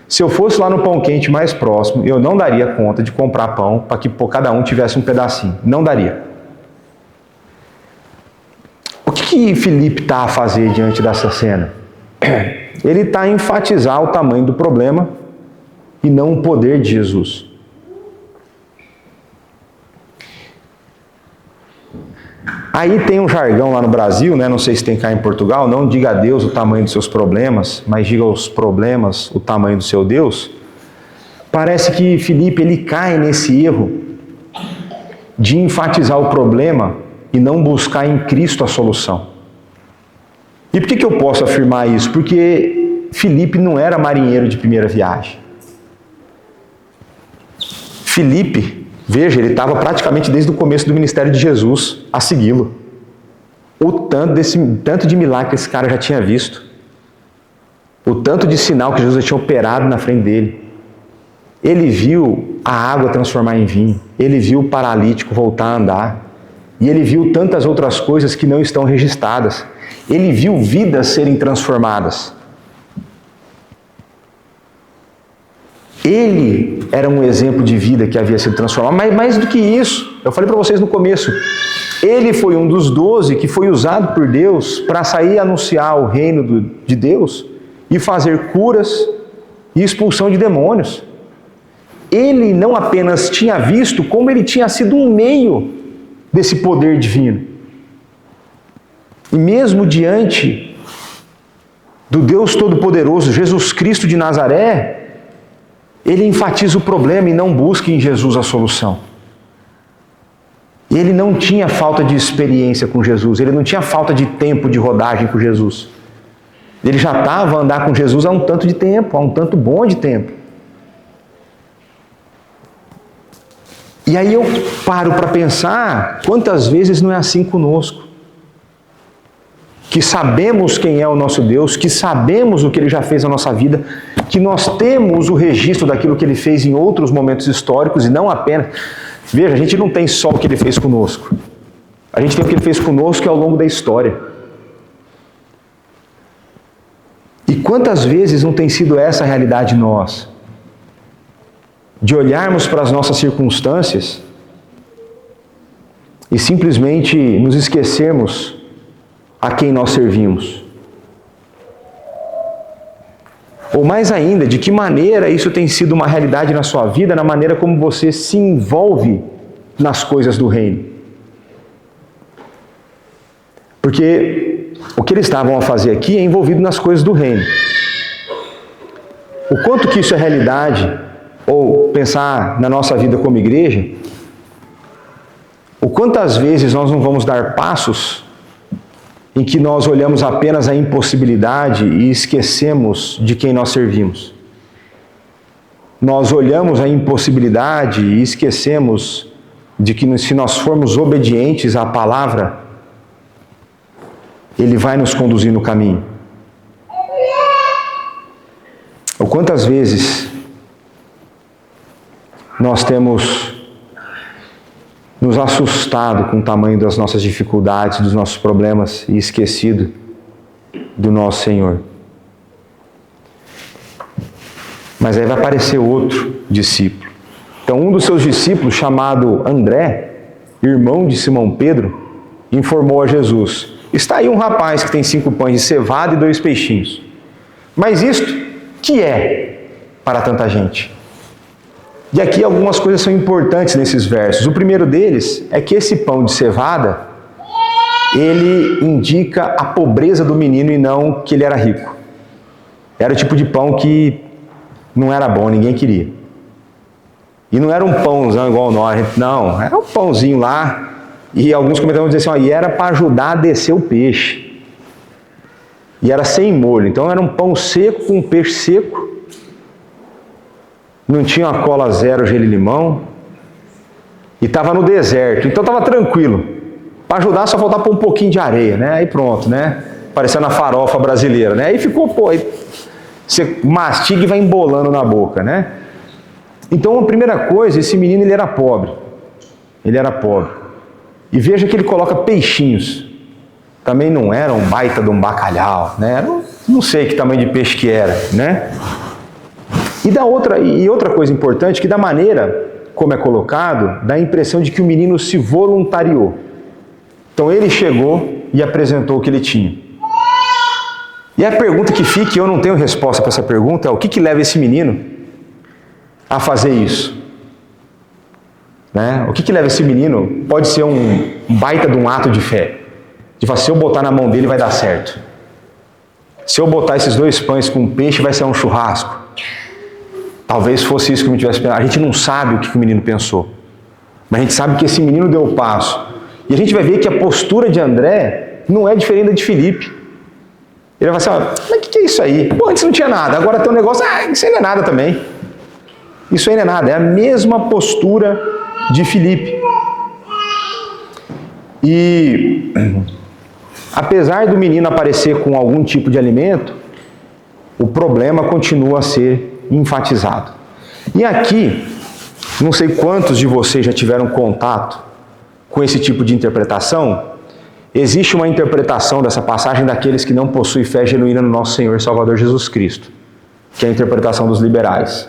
se eu fosse lá no pão quente mais próximo, eu não daria conta de comprar pão para que cada um tivesse um pedacinho. Não daria. O que Filipe está a fazer diante dessa cena? Ele está a enfatizar o tamanho do problema e não o poder de Jesus. Aí tem um jargão lá no Brasil, né? Não sei se tem cá em Portugal: não diga a Deus o tamanho dos seus problemas, mas diga aos problemas o tamanho do seu Deus. Parece que Filipe ele cai nesse erro de enfatizar o problema e não buscar em Cristo a solução. E por que eu posso afirmar isso? Porque Filipe não era marinheiro de primeira viagem. Filipe, veja, ele estava praticamente desde o começo do ministério de Jesus a segui-lo. O tanto de milagre que esse cara já tinha visto. O tanto de sinal que Jesus já tinha operado na frente dele. Ele viu a água transformar em vinho. Ele viu o paralítico voltar a andar. E ele viu tantas outras coisas que não estão registradas. Ele viu vidas serem transformadas. Ele era um exemplo de vida que havia sido transformado, mas mais do que isso, eu falei para vocês no começo, ele foi um dos 12 que foi usado por Deus para sair e anunciar o reino de Deus e fazer curas e expulsão de demônios. Ele não apenas tinha visto, como ele tinha sido um meio desse poder divino. E mesmo diante do Deus Todo-Poderoso, Jesus Cristo de Nazaré, ele enfatiza o problema e não busca em Jesus a solução. Ele não tinha falta de experiência com Jesus, ele não tinha falta de tempo de rodagem com Jesus. Ele já estava a andar com Jesus há um tanto de tempo, há um tanto bom de tempo. E aí eu paro para pensar, quantas vezes não é assim conosco? Que sabemos quem é o nosso Deus, que sabemos o que Ele já fez na nossa vida, que nós temos o registro daquilo que Ele fez em outros momentos históricos e não apenas... Veja, a gente não tem só o que Ele fez conosco. A gente tem o que Ele fez conosco ao longo da história. E quantas vezes não tem sido essa a realidade nós? De olharmos para as nossas circunstâncias e simplesmente nos esquecermos a quem nós servimos. Ou mais ainda, de que maneira isso tem sido uma realidade na sua vida, na maneira como você se envolve nas coisas do reino. Porque o que eles estavam a fazer aqui é envolvido nas coisas do reino. O quanto que isso é realidade, ou pensar na nossa vida como igreja, o quantas vezes nós não vamos dar passos em que nós olhamos apenas a impossibilidade e esquecemos de quem nós servimos. Nós olhamos a impossibilidade e esquecemos de que se nós formos obedientes à palavra, Ele vai nos conduzir no caminho. Ou quantas vezes nós temos nos assustado com o tamanho das nossas dificuldades, dos nossos problemas e esquecido do nosso Senhor. Mas aí vai aparecer outro discípulo. Então um dos seus discípulos, chamado André, irmão de Simão Pedro, informou a Jesus: está aí um rapaz que tem 5 pães de cevada e 2 peixinhos. Mas isto, que é para tanta gente? E aqui algumas coisas são importantes nesses versos. O primeiro deles é que esse pão de cevada, ele indica a pobreza do menino e não que ele era rico. Era o tipo de pão que não era bom, ninguém queria. E não era um pãozão igual nós, não, era um pãozinho lá. E alguns comentários dizem assim, e era para ajudar a descer o peixe. E era sem molho, então era um pão seco com um peixe seco. Não tinha uma cola zero, gelo e limão. E estava no deserto, então estava tranquilo. Para ajudar só faltava pôr um pouquinho de areia, né? Aí pronto, né? Parecendo a farofa brasileira, né? Aí ficou, aí você mastiga e vai embolando na boca, né? Então a primeira coisa, esse menino ele era pobre. Ele era pobre. E veja que ele coloca peixinhos. Também não era um baita de um bacalhau, né? Era não sei que tamanho de peixe que era, né? E outra coisa importante, que da maneira como é colocado, dá a impressão de que o menino se voluntariou. Então ele chegou e apresentou o que ele tinha. E a pergunta que fica, e eu não tenho resposta para essa pergunta, é o que leva esse menino a fazer isso? Né? O que leva esse menino? Pode ser um baita de um ato de fé. De falar, se eu botar na mão dele vai dar certo. Se eu botar esses 2 pães com peixe vai ser um churrasco. Talvez fosse isso que o menino tivesse pensado. A gente não sabe o que o menino pensou. Mas a gente sabe que esse menino deu o passo. E a gente vai ver que a postura de André não é diferente da de Filipe. Ele vai falar assim, mas o que é isso aí? Pô, antes não tinha nada, agora tem um negócio, isso aí não é nada também. Isso aí não é nada, é a mesma postura de Filipe. E apesar do menino aparecer com algum tipo de alimento, o problema continua a ser enfatizado. E aqui, não sei quantos de vocês já tiveram contato com esse tipo de interpretação. Existe uma interpretação dessa passagem daqueles que não possuem fé genuína no nosso Senhor e Salvador Jesus Cristo, que é a interpretação dos liberais.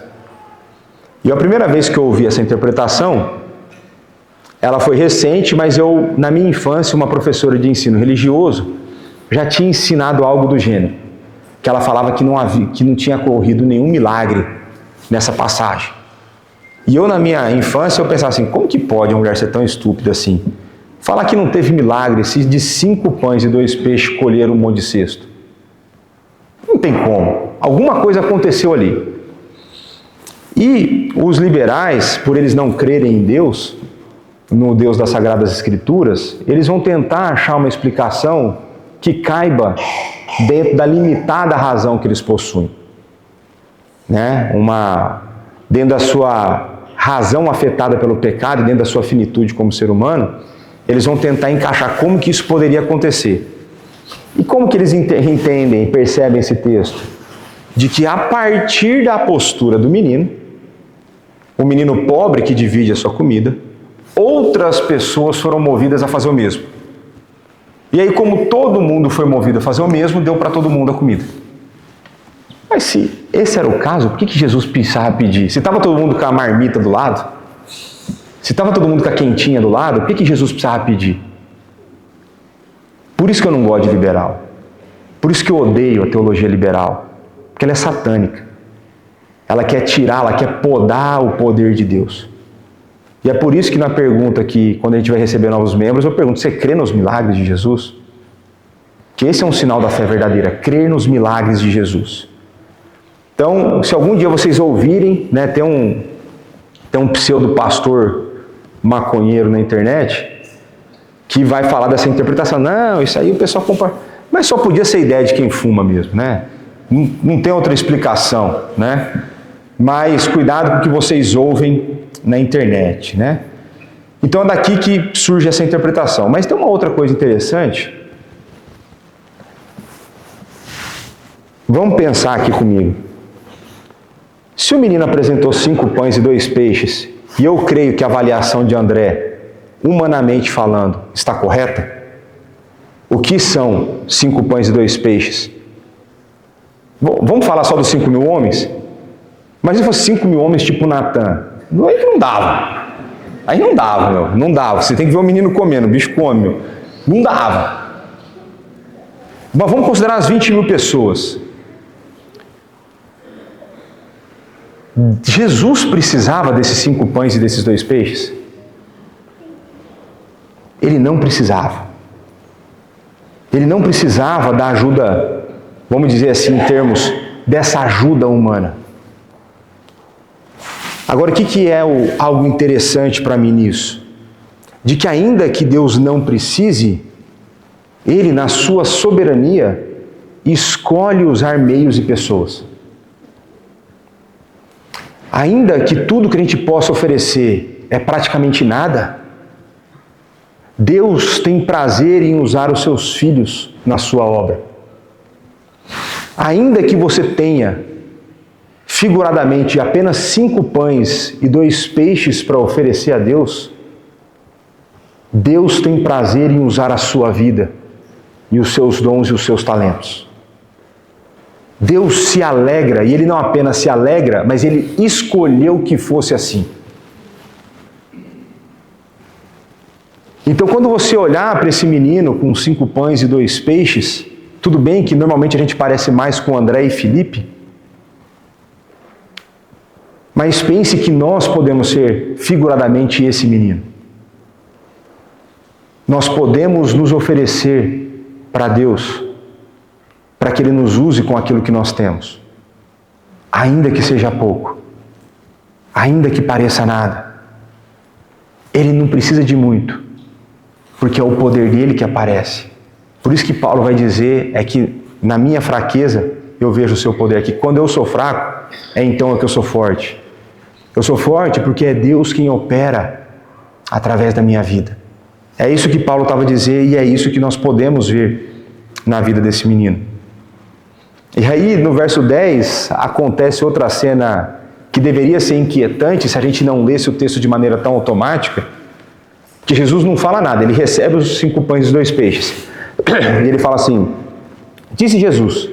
E a primeira vez que eu ouvi essa interpretação, ela foi recente, mas na minha infância, uma professora de ensino religioso já tinha ensinado algo do gênero, que ela falava que não tinha ocorrido nenhum milagre nessa passagem. E eu, na minha infância, eu pensava assim, como que pode uma mulher ser tão estúpida assim? Falar que não teve milagre, se de 5 pães e 2 peixes colheram um monte de cesto. Não tem como. Alguma coisa aconteceu ali. E os liberais, por eles não crerem em Deus, no Deus das Sagradas Escrituras, eles vão tentar achar uma explicação que caiba dentro da limitada razão que eles possuem. Né? Dentro da sua razão afetada pelo pecado, dentro da sua finitude como ser humano, eles vão tentar encaixar como que isso poderia acontecer. E como que eles entendem e percebem esse texto? De que a partir da postura do menino, o menino pobre que divide a sua comida, outras pessoas foram movidas a fazer o mesmo. E aí, como todo mundo foi movido a fazer o mesmo, deu para todo mundo a comida. Mas se esse era o caso, por que Jesus precisava pedir? Se estava todo mundo com a marmita do lado, se estava todo mundo com a quentinha do lado, por que Jesus precisava pedir? Por isso que eu não gosto de liberal. Por isso que eu odeio a teologia liberal. Porque ela é satânica. Ela quer tirar, ela quer podar o poder de Deus. E é por isso que na pergunta que, quando a gente vai receber novos membros, eu pergunto, você crê nos milagres de Jesus? Que esse é um sinal da fé verdadeira, crer nos milagres de Jesus. Então, se algum dia vocês ouvirem, né, tem um pseudo-pastor maconheiro na internet que vai falar dessa interpretação. Não, isso aí o pessoal compra. Mas só podia ser ideia de quem fuma mesmo, né? Não tem outra explicação, né? Mas cuidado com o que vocês ouvem na internet, né? Então é daqui que surge essa interpretação. Mas tem uma outra coisa interessante. Vamos pensar aqui comigo. Se o menino apresentou 5 pães e 2 peixes, e eu creio que a avaliação de André, humanamente falando, está correta, o que são 5 pães e 2 peixes? Bom, vamos falar só dos 5.000 homens? Mas se fosse 5.000 homens tipo Natan, aí não dava. Aí não dava, meu. Não dava. Você tem que ver o menino comendo, o bicho come, meu. Não dava. Mas vamos considerar as 20.000 pessoas. Jesus precisava desses 5 pães e desses 2 peixes? Ele não precisava. Ele não precisava da ajuda, vamos dizer assim, em termos dessa ajuda humana. Agora, o que é algo interessante para mim nisso? De que ainda que Deus não precise, Ele, na sua soberania, escolhe usar meios e pessoas. Ainda que tudo que a gente possa oferecer é praticamente nada, Deus tem prazer em usar os seus filhos na sua obra. Ainda que você tenha, figuradamente, apenas 5 pães e 2 peixes para oferecer a Deus, Deus tem prazer em usar a sua vida e os seus dons e os seus talentos. Deus se alegra, e Ele não apenas se alegra, mas Ele escolheu que fosse assim. Então, quando você olhar para esse menino com 5 pães e 2 peixes, tudo bem que normalmente a gente parece mais com André e Felipe, mas pense que nós podemos ser figuradamente esse menino. Nós podemos nos oferecer para Deus, para que Ele nos use com aquilo que nós temos, ainda que seja pouco, ainda que pareça nada. Ele não precisa de muito, porque é o poder dele que aparece. Por isso que Paulo vai dizer é que na minha fraqueza eu vejo o seu poder, que quando eu sou fraco, então é que eu sou forte. Eu sou forte porque é Deus quem opera através da minha vida. É isso que Paulo estava a dizer e é isso que nós podemos ver na vida desse menino. E aí, no verso 10, acontece outra cena que deveria ser inquietante se a gente não lesse o texto de maneira tão automática, que Jesus não fala nada, ele recebe os 5 pães e 2 peixes. E ele fala assim, disse Jesus,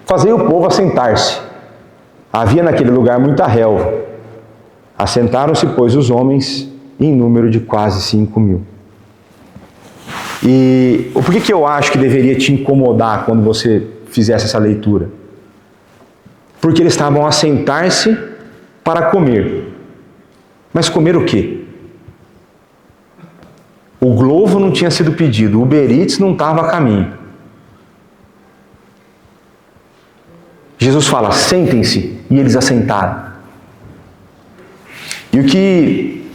fazei o povo assentar-se. Havia naquele lugar muita relva. Assentaram-se, pois, os homens em número de quase 5.000. E por que eu acho que deveria te incomodar quando você fizesse essa leitura? Porque eles estavam a sentar-se para comer. Mas comer o quê? O Glovo não tinha sido pedido, o Uber Eats não estava a caminho. Jesus fala, sentem-se, e eles assentaram. E o que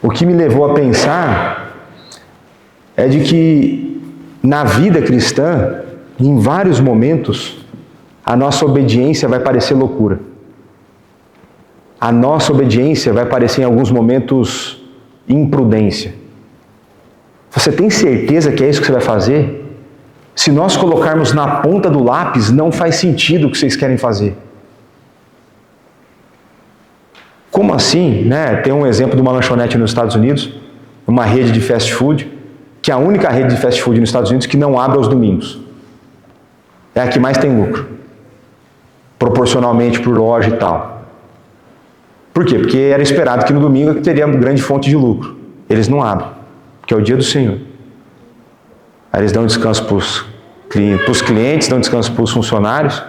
o que me levou a pensar é de que na vida cristã, em vários momentos, a nossa obediência vai parecer loucura. A nossa obediência vai parecer em alguns momentos imprudência. Você tem certeza que é isso que você vai fazer? Se nós colocarmos na ponta do lápis, não faz sentido o que vocês querem fazer. Como assim? Né? Tem um exemplo de uma lanchonete nos Estados Unidos, uma rede de fast food, que é a única rede de fast food nos Estados Unidos que não abre aos domingos. É a que mais tem lucro, proporcionalmente por loja e tal. Por quê? Porque era esperado que no domingo teria uma grande fonte de lucro. Eles não abrem, porque é o dia do Senhor. Aí eles dão descanso para os clientes, dão descanso para os funcionários.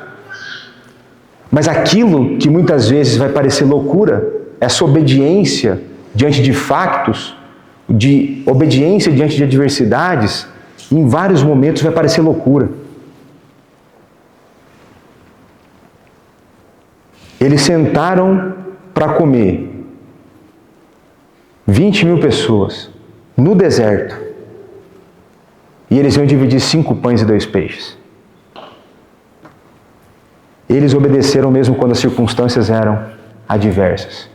Mas aquilo que muitas vezes vai parecer loucura, essa obediência diante de factos, de obediência diante de adversidades, em vários momentos vai parecer loucura. Eles sentaram para comer 20.000 pessoas no deserto e eles iam dividir 5 pães e 2 peixes. Eles obedeceram mesmo quando as circunstâncias eram adversas.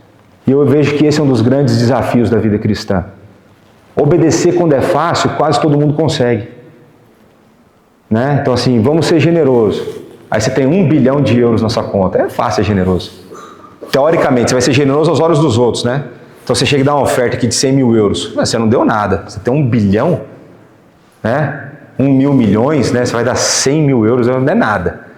E eu vejo que esse é um dos grandes desafios da vida cristã. Obedecer quando é fácil, quase todo mundo consegue. Né? Então assim, vamos ser generosos. Aí você tem 1 bilhão de euros na sua conta. É fácil ser generoso. Teoricamente, você vai ser generoso aos olhos dos outros, né? Então você chega e dá uma oferta aqui de 100 mil euros. Mas você não deu nada. Você tem 1 bilhão, né? 1.000 milhões, né? Você vai dar 100 mil euros, não é nada.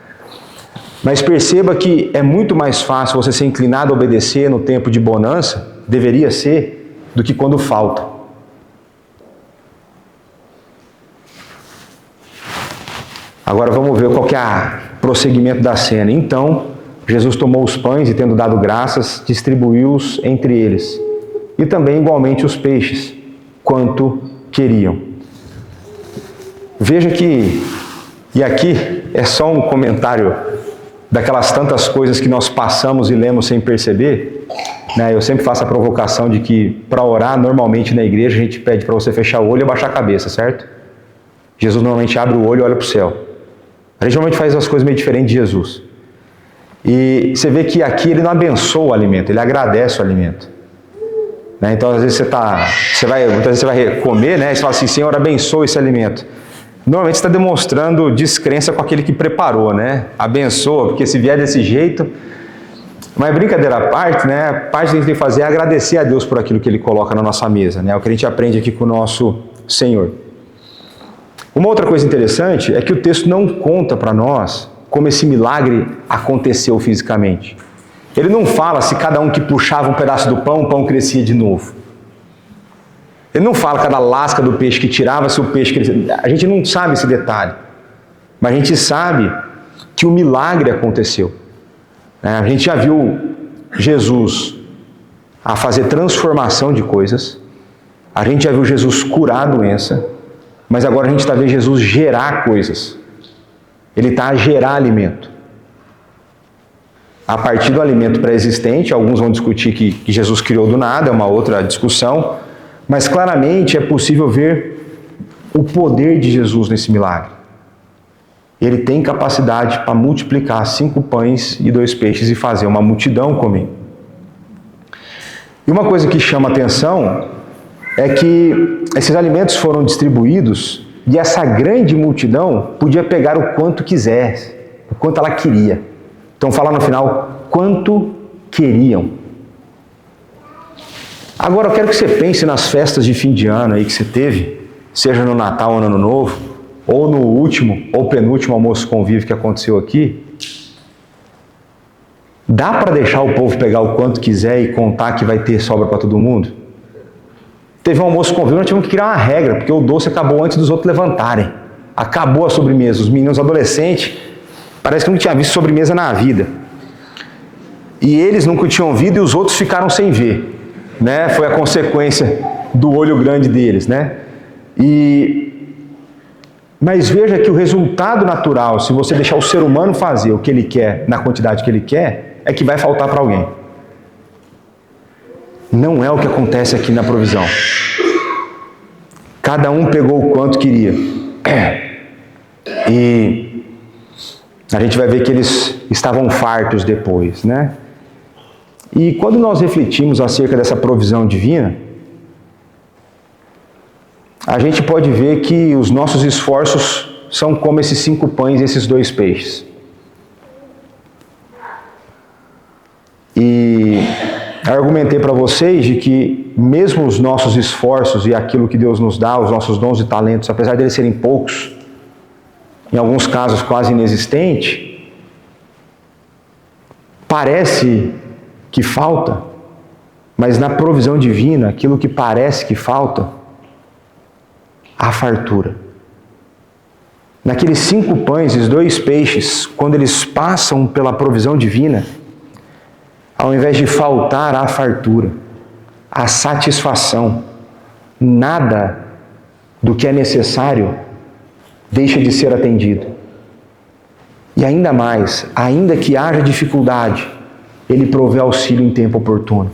Mas perceba que é muito mais fácil você ser inclinado a obedecer no tempo de bonança, deveria ser, do que quando falta. Agora vamos ver qual que é o prosseguimento da cena. Então, Jesus tomou os pães e, tendo dado graças, distribuiu-os entre eles. E também igualmente os peixes, quanto queriam. Veja que, e aqui é só um comentário daquelas tantas coisas que nós passamos e lemos sem perceber, né? Eu sempre faço a provocação de que, para orar, normalmente na igreja, a gente pede para você fechar o olho e abaixar a cabeça, certo? Jesus normalmente abre o olho e olha para o céu. A gente normalmente faz as coisas meio diferentes de Jesus. E você vê que aqui ele não abençoa o alimento, ele agradece o alimento. Né? Então, às vezes muitas vezes você vai comer, né? E você fala assim, Senhor, abençoa esse alimento. Normalmente você está demonstrando descrença com aquele que preparou, né? Abençoa, porque se vier desse jeito... Mas brincadeira à parte, né? A parte que a gente tem que fazer é agradecer a Deus por aquilo que Ele coloca na nossa mesa, né? É o que a gente aprende aqui com o nosso Senhor. Uma outra coisa interessante é que o texto não conta para nós como esse milagre aconteceu fisicamente. Ele não fala se cada um que puxava um pedaço do pão, o pão crescia de novo. Ele não fala cada lasca do peixe que tirava, se o peixe crescia. A gente não sabe esse detalhe. Mas a gente sabe que o milagre aconteceu. A gente já viu Jesus a fazer transformação de coisas. A gente já viu Jesus curar a doença. Mas agora a gente está vendo Jesus gerar coisas. Ele está a gerar alimento. A partir do alimento pré-existente, alguns vão discutir que Jesus criou do nada, é uma outra discussão. Mas claramente é possível ver o poder de Jesus nesse milagre. Ele tem capacidade para multiplicar 5 pães e 2 peixes e fazer uma multidão comer. E uma coisa que chama atenção é que esses alimentos foram distribuídos e essa grande multidão podia pegar o quanto quisesse, o quanto ela queria. Então fala no final, quanto queriam. Agora eu quero que você pense nas festas de fim de ano aí que você teve, seja no Natal ou no Ano Novo, ou no último ou penúltimo almoço convívio que aconteceu aqui. Dá para deixar o povo pegar o quanto quiser e contar que vai ter sobra para todo mundo? Teve um almoço convívio, nós tivemos que criar uma regra, porque o doce acabou antes dos outros levantarem. Acabou a sobremesa. Os meninos adolescentes, parece que não tinham visto sobremesa na vida. E eles nunca tinham visto e os outros ficaram sem ver. Né? Foi a consequência do olho grande deles, né? Mas veja que o resultado natural, se você deixar o ser humano fazer o que ele quer, na quantidade que ele quer, é que vai faltar para alguém. Não é o que acontece aqui na provisão. Cada um pegou o quanto queria. E a gente vai ver que eles estavam fartos depois, né? E quando nós refletimos acerca dessa provisão divina, a gente pode ver que os nossos esforços são como esses 5 pães e esses 2 peixes. E argumentei para vocês de que mesmo os nossos esforços e aquilo que Deus nos dá, os nossos dons e talentos, apesar de eles serem poucos, em alguns casos quase inexistente, parece que falta, mas na provisão divina, aquilo que parece que falta, há fartura. Naqueles 5 pães e 2 peixes, quando eles passam pela provisão divina, ao invés de faltar a fartura, a satisfação, nada do que é necessário deixa de ser atendido. E ainda mais, ainda que haja dificuldade, Ele provê auxílio em tempo oportuno.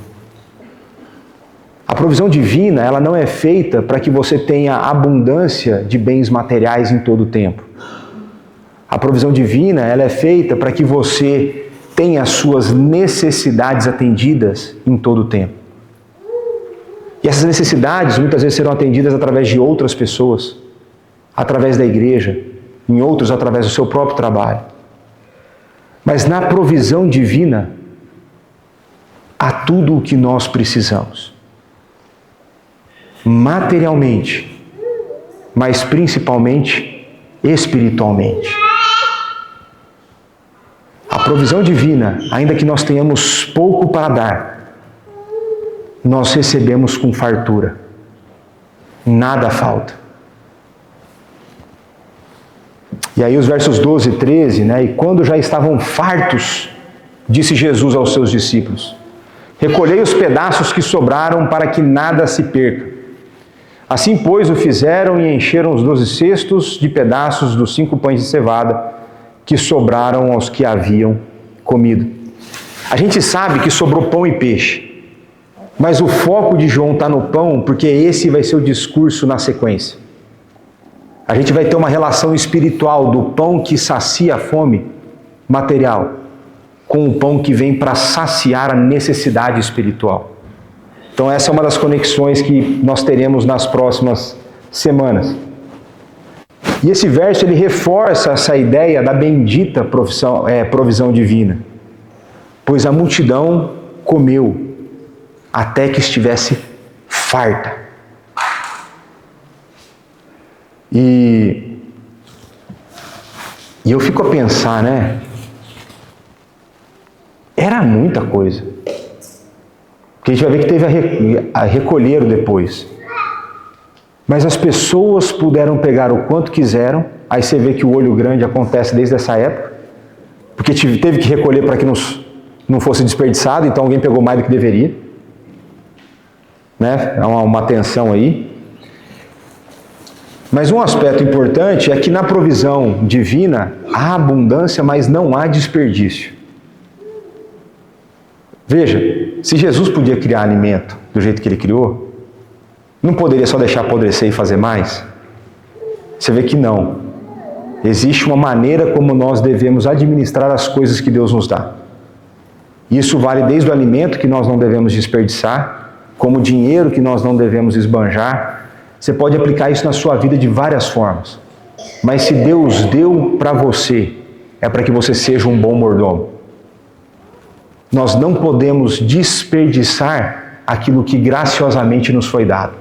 A provisão divina, ela não é feita para que você tenha abundância de bens materiais em todo o tempo. A provisão divina, ela é feita para que você tenha as suas necessidades atendidas em todo o tempo. E essas necessidades muitas vezes serão atendidas através de outras pessoas, através da igreja, em outros através do seu próprio trabalho. Mas na provisão divina, há tudo o que nós precisamos. Materialmente, mas principalmente espiritualmente. A provisão divina, ainda que nós tenhamos pouco para dar, nós recebemos com fartura. Nada falta. E aí os versos 12 e 13, né? E quando já estavam fartos, disse Jesus aos seus discípulos: recolhei os pedaços que sobraram para que nada se perca. Assim, pois, o fizeram e encheram os 12 cestos de pedaços dos 5 pães de cevada que sobraram aos que haviam comido. A gente sabe que sobrou pão e peixe, mas o foco de João está no pão, porque esse vai ser o discurso na sequência. A gente vai ter uma relação espiritual do pão que sacia a fome material com o pão que vem para saciar a necessidade espiritual. Então essa é uma das conexões que nós teremos nas próximas semanas. E esse verso ele reforça essa ideia da bendita provisão divina. Pois a multidão comeu até que estivesse farta. E eu fico a pensar, né? Era muita coisa. Porque a gente vai ver que teve a recolher depois. Mas as pessoas puderam pegar o quanto quiseram. Aí você vê que o olho grande acontece desde essa época. Porque teve que recolher para que não fosse desperdiçado. Então alguém pegou mais do que deveria. Né? Há uma tensão aí. Mas um aspecto importante é que na provisão divina há abundância, mas não há desperdício. Veja, se Jesus podia criar alimento do jeito que Ele criou, não poderia só deixar apodrecer e fazer mais? Você vê que não. Existe uma maneira como nós devemos administrar as coisas que Deus nos dá. Isso vale desde o alimento que nós não devemos desperdiçar, como o dinheiro que nós não devemos esbanjar. Você pode aplicar isso na sua vida de várias formas. Mas se Deus deu para você, é para que você seja um bom mordomo. Nós não podemos desperdiçar aquilo que graciosamente nos foi dado.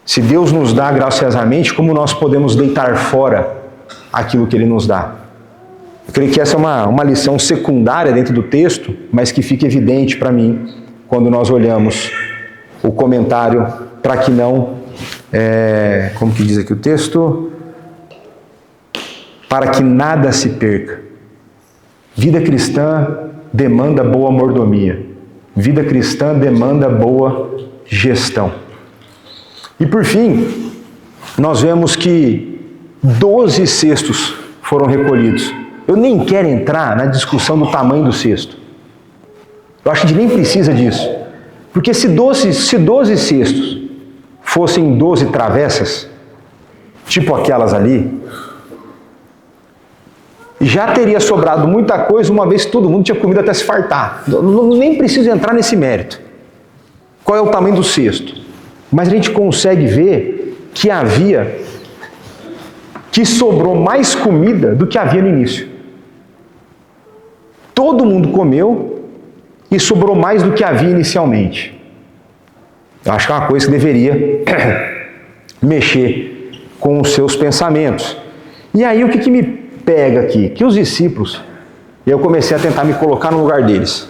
Se Deus nos dá graciosamente, como nós podemos deitar fora aquilo que Ele nos dá? Eu creio que essa é uma lição secundária dentro do texto, mas que fica evidente para mim quando nós olhamos o comentário, para que não, como que diz aqui o texto? Para que nada se perca. Vida cristã demanda boa mordomia. Vida cristã demanda boa gestão. E por fim, nós vemos que 12 cestos foram recolhidos. Eu nem quero entrar na discussão do tamanho do cesto. Eu acho que a gente nem precisa disso. Porque se 12 cestos fossem 12 travessas, tipo aquelas ali, já teria sobrado muita coisa, uma vez que todo mundo tinha comido até se fartar. Nem preciso entrar nesse mérito. Qual é o tamanho do cesto? Mas a gente consegue ver que sobrou mais comida do que havia no início. Todo mundo comeu e sobrou mais do que havia inicialmente. Eu acho que é uma coisa que deveria mexer com os seus pensamentos. E aí o que me pega aqui? Que os discípulos, eu comecei a tentar me colocar no lugar deles.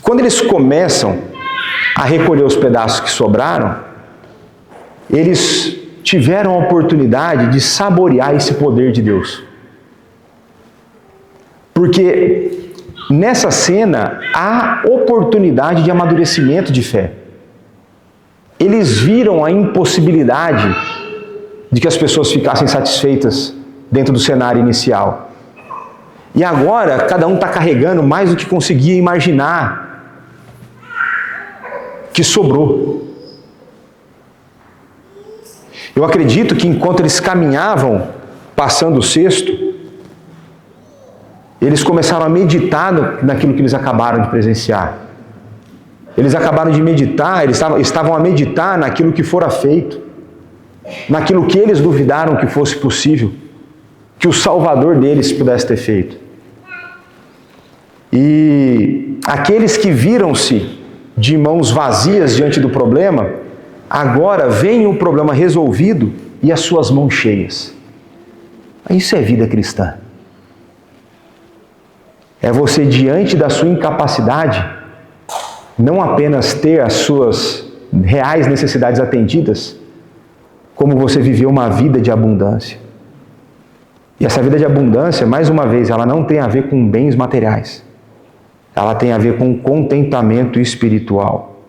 Quando eles começam a recolher os pedaços que sobraram, eles tiveram a oportunidade de saborear esse poder de Deus. Porque nessa cena há oportunidade de amadurecimento de fé. Eles viram a impossibilidade de que as pessoas ficassem satisfeitas dentro do cenário inicial. E agora, cada um está carregando mais do que conseguia imaginar que sobrou. Eu acredito que enquanto eles caminhavam, passando o cesto, eles começaram a meditar naquilo que eles acabaram de presenciar. Eles acabaram de meditar, eles estavam a meditar naquilo que fora feito, naquilo que eles duvidaram que fosse possível, que o Salvador deles pudesse ter feito. E aqueles que viram-se de mãos vazias diante do problema, agora veem o problema resolvido e as suas mãos cheias. Isso é vida cristã. É você, diante da sua incapacidade, não apenas ter as suas reais necessidades atendidas, como você viveu uma vida de abundância. E essa vida de abundância, mais uma vez, ela não tem a ver com bens materiais. Ela tem a ver com contentamento espiritual.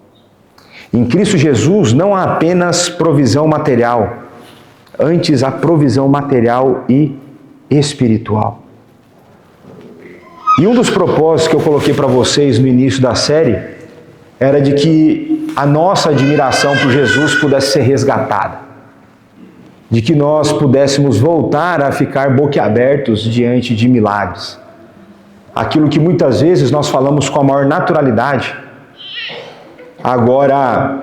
Em Cristo Jesus não há apenas provisão material, antes há provisão material e espiritual. E um dos propósitos que eu coloquei para vocês no início da série era de que a nossa admiração por Jesus pudesse ser resgatada. De que nós pudéssemos voltar a ficar boquiabertos diante de milagres. Aquilo que muitas vezes nós falamos com a maior naturalidade, agora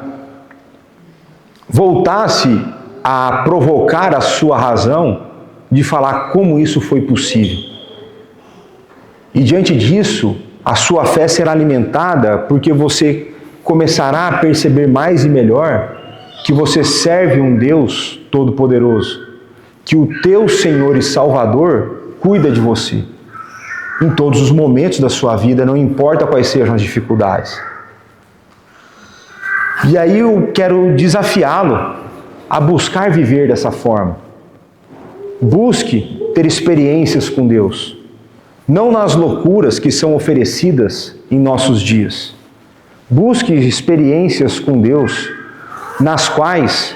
voltasse a provocar a sua razão de falar como isso foi possível. E diante disso, a sua fé será alimentada porque você começará a perceber mais e melhor que você serve um Deus Todo-Poderoso, que o teu Senhor e Salvador cuida de você em todos os momentos da sua vida, não importa quais sejam as dificuldades. E aí eu quero desafiá-lo a buscar viver dessa forma. Busque ter experiências com Deus, não nas loucuras que são oferecidas em nossos dias. Busque experiências com Deus, nas quais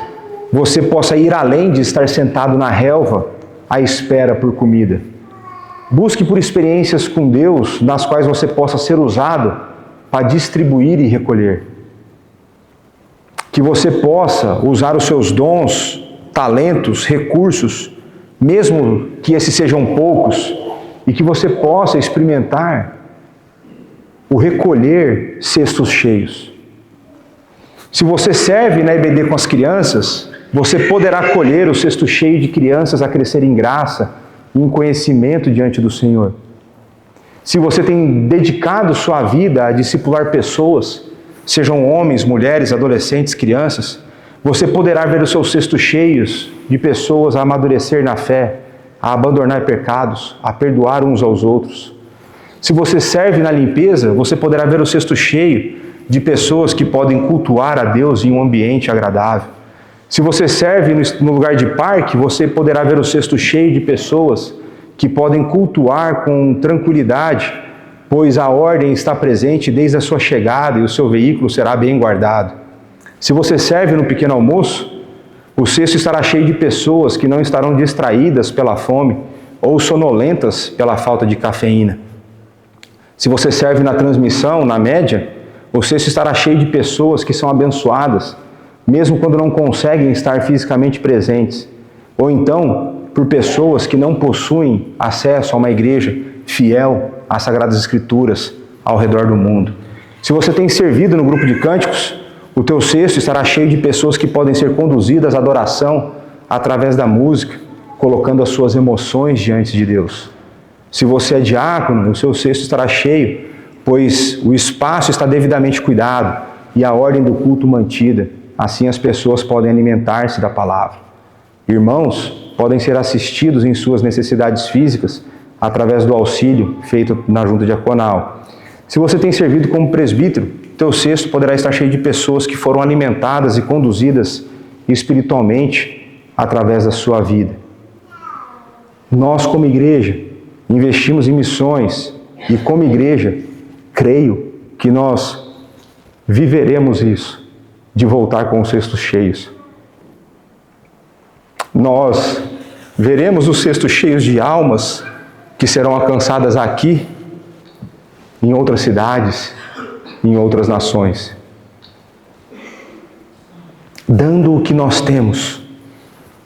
você possa ir além de estar sentado na relva à espera por comida. Busque por experiências com Deus, nas quais você possa ser usado para distribuir e recolher. Que você possa usar os seus dons, talentos, recursos, mesmo que esses sejam poucos, e que você possa experimentar o recolher cestos cheios. Se você serve na EBD com as crianças, você poderá colher o cesto cheio de crianças a crescer em graça e em conhecimento diante do Senhor. Se você tem dedicado sua vida a discipular pessoas, sejam homens, mulheres, adolescentes, crianças, você poderá ver os seus cestos cheios de pessoas a amadurecer na fé, a abandonar pecados, a perdoar uns aos outros. Se você serve na limpeza, você poderá ver o cesto cheio de pessoas que podem cultuar a Deus em um ambiente agradável. Se você serve no lugar de parque, você poderá ver o cesto cheio de pessoas que podem cultuar com tranquilidade, pois a ordem está presente desde a sua chegada e o seu veículo será bem guardado. Se você serve no pequeno almoço, o cesto estará cheio de pessoas que não estarão distraídas pela fome ou sonolentas pela falta de cafeína. Se você serve na transmissão, na média, O cesto estará cheio de pessoas que são abençoadas, mesmo quando não conseguem estar fisicamente presentes. Ou então, por pessoas que não possuem acesso a uma igreja fiel às Sagradas Escrituras ao redor do mundo. Se você tem servido no grupo de cânticos, o teu cesto estará cheio de pessoas que podem ser conduzidas à adoração através da música, colocando as suas emoções diante de Deus. Se você é diácono, o seu cesto estará cheio, pois o espaço está devidamente cuidado e a ordem do culto mantida. Assim as pessoas podem alimentar-se da palavra. Irmãos podem ser assistidos em suas necessidades físicas através do auxílio feito na junta diaconal. Se você tem servido como presbítero, teu cesto poderá estar cheio de pessoas que foram alimentadas e conduzidas espiritualmente através da sua vida. Nós, como igreja, investimos em missões e, como igreja, creio que nós viveremos isso, de voltar com os cestos cheios. Nós veremos os cestos cheios de almas que serão alcançadas aqui, em outras cidades, em outras nações. Dando o que nós temos,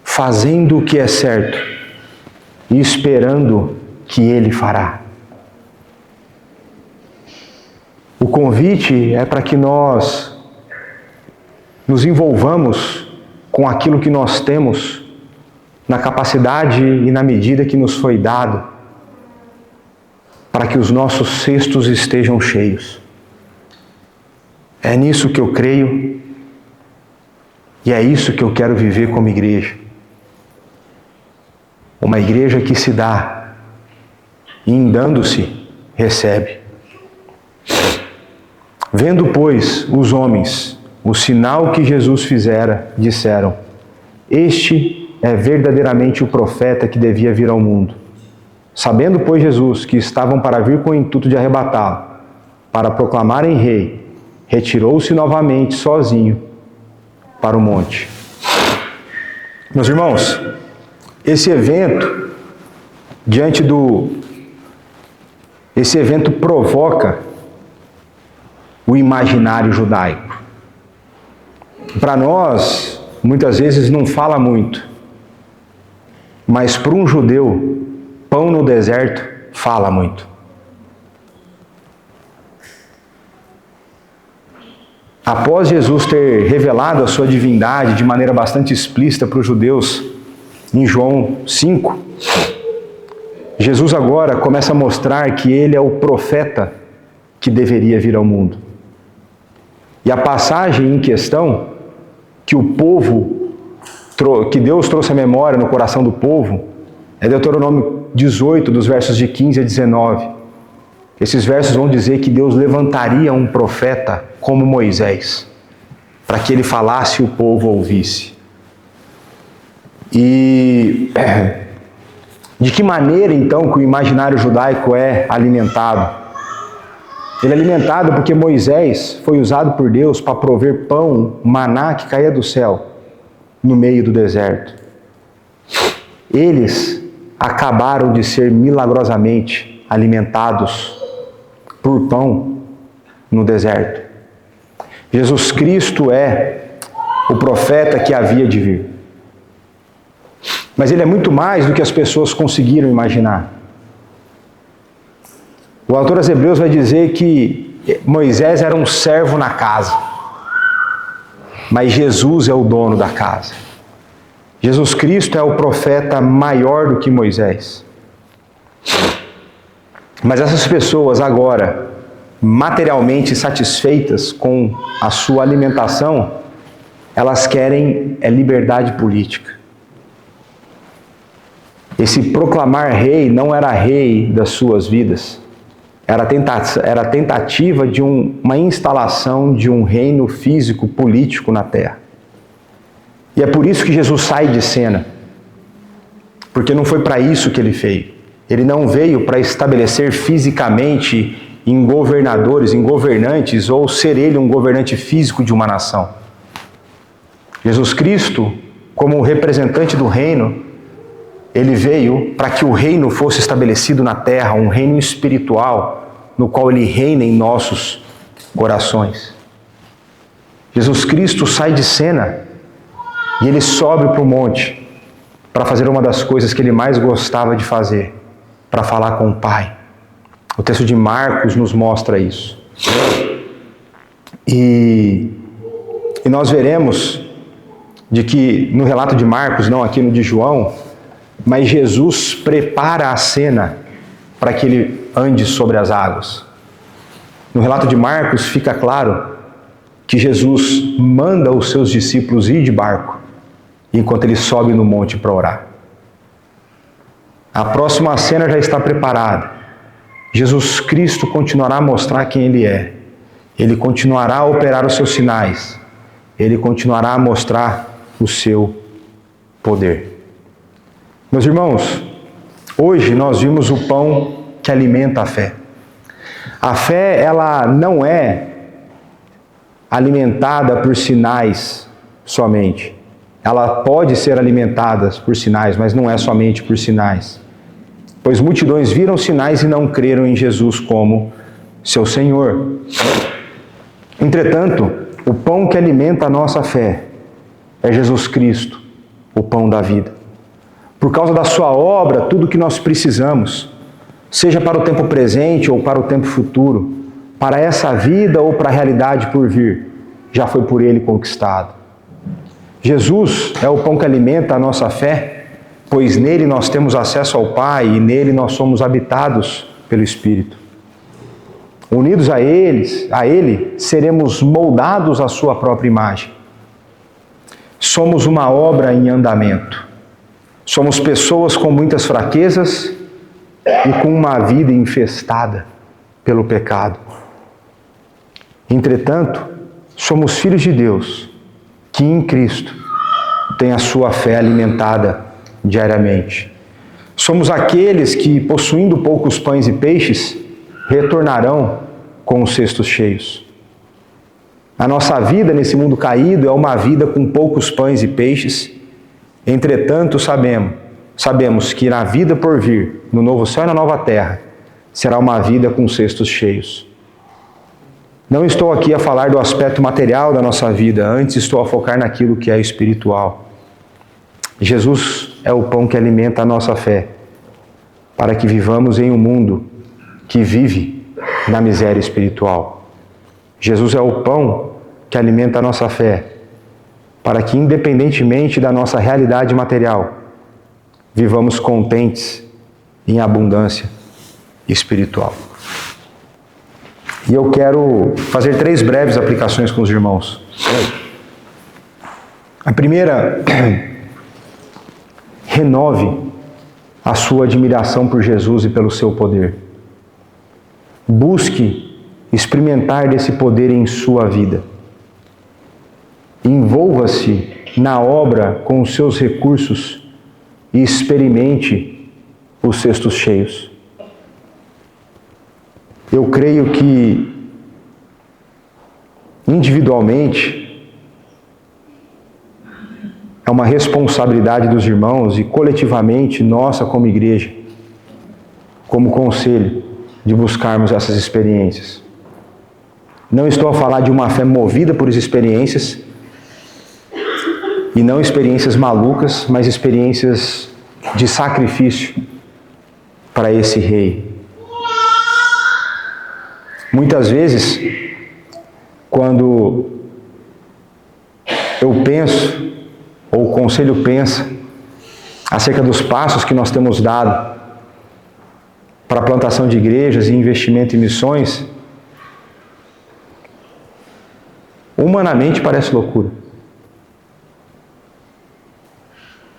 fazendo o que é certo e esperando que Ele fará. O convite é para que nós nos envolvamos com aquilo que nós temos na capacidade e na medida que nos foi dado, para que os nossos cestos estejam cheios. É nisso que eu creio e é isso que eu quero viver como igreja. Uma igreja que se dá e, em dando-se, recebe. Vendo, pois, os homens o sinal que Jesus fizera, disseram: este é verdadeiramente o profeta que devia vir ao mundo. Sabendo, pois, Jesus que estavam para vir com o intuito de arrebatá-lo, para proclamarem rei, retirou-se novamente sozinho para o monte. Meus irmãos, esse evento provoca o imaginário judaico. Para nós, muitas vezes não fala muito, mas para um judeu, pão no deserto fala muito. Após Jesus ter revelado a sua divindade de maneira bastante explícita para os judeus, em João 5, Jesus agora começa a mostrar que Ele é o profeta que deveria vir ao mundo. E a passagem em questão, que Deus trouxe à memória no coração do povo, é Deuteronômio 18, dos versos de 15 a 19. Esses versos vão dizer que Deus levantaria um profeta como Moisés, para que ele falasse e o povo ouvisse. E de que maneira, então, que o imaginário judaico é alimentado? Ele é alimentado porque Moisés foi usado por Deus para prover pão, maná que caía do céu, no meio do deserto. Eles acabaram de ser milagrosamente alimentados por pão no deserto. Jesus Cristo é o profeta que havia de vir. Mas Ele é muito mais do que as pessoas conseguiram imaginar. O autor aos Hebreus vai dizer que Moisés era um servo na casa, mas Jesus é o dono da casa. Jesus Cristo é o profeta maior do que Moisés. Mas essas pessoas agora, materialmente satisfeitas com a sua alimentação, elas querem liberdade política. Esse proclamar rei não era rei das suas vidas. Era a tentativa de uma instalação de um reino físico, político na terra. E é por isso que Jesus sai de cena. Porque não foi para isso que Ele veio. Ele não veio para estabelecer fisicamente em governadores, em governantes, ou ser Ele um governante físico de uma nação. Jesus Cristo, como representante do reino, Ele veio para que o reino fosse estabelecido na terra, um reino espiritual, no qual Ele reina em nossos corações. Jesus Cristo sai de cena e ele sobe para o monte para fazer uma das coisas que ele mais gostava de fazer, para falar com o Pai. O texto de Marcos nos mostra isso. E nós veremos de que no relato de Marcos, não aqui no de João, mas Jesus prepara a cena para que ele ande sobre as águas. No relato de Marcos fica claro que Jesus manda os seus discípulos ir de barco, enquanto ele sobe no monte para orar. A próxima cena já está preparada. Jesus Cristo continuará a mostrar quem ele é. Ele continuará a operar os seus sinais. Ele continuará a mostrar o seu poder. Meus irmãos, hoje nós vimos o pão que alimenta a fé. A fé, ela não é alimentada por sinais somente. Ela pode ser alimentada por sinais, mas não é somente por sinais. Pois multidões viram sinais e não creram em Jesus como seu Senhor. Entretanto, o pão que alimenta a nossa fé é Jesus Cristo, o pão da vida. Por causa da sua obra, tudo o que nós precisamos, seja para o tempo presente ou para o tempo futuro, para essa vida ou para a realidade por vir, já foi por ele conquistado. Jesus é o pão que alimenta a nossa fé, pois nele nós temos acesso ao Pai e nele nós somos habitados pelo Espírito. Unidos a ele, seremos moldados à sua própria imagem. Somos uma obra em andamento. Somos pessoas com muitas fraquezas e com uma vida infestada pelo pecado. Entretanto, somos filhos de Deus, que em Cristo tem a sua fé alimentada diariamente. Somos aqueles que, possuindo poucos pães e peixes, retornarão com os cestos cheios. A nossa vida nesse mundo caído é uma vida com poucos pães e peixes. Entretanto, sabemos que na vida por vir, no novo céu e na nova terra, será uma vida com cestos cheios. Não estou aqui a falar do aspecto material da nossa vida, antes estou a focar naquilo que é espiritual. Jesus é o pão que alimenta a nossa fé, para que vivamos em um mundo que vive na miséria espiritual. Jesus é o pão que alimenta a nossa fé, para que, independentemente da nossa realidade material, vivamos contentes em abundância espiritual. E eu quero fazer 3 breves aplicações com os irmãos. A primeira, renove a sua admiração por Jesus e pelo seu poder. Busque experimentar desse poder em sua vida. Envolva-se na obra com os seus recursos e experimente os cestos cheios. Eu creio que, individualmente, é uma responsabilidade dos irmãos e, coletivamente, nossa como igreja, como conselho, de buscarmos essas experiências. Não estou a falar de uma fé movida por experiências, e não experiências malucas, mas experiências de sacrifício para esse rei. Muitas vezes, quando eu penso, ou o conselho pensa, acerca dos passos que nós temos dado para a plantação de igrejas e investimento em missões, humanamente parece loucura.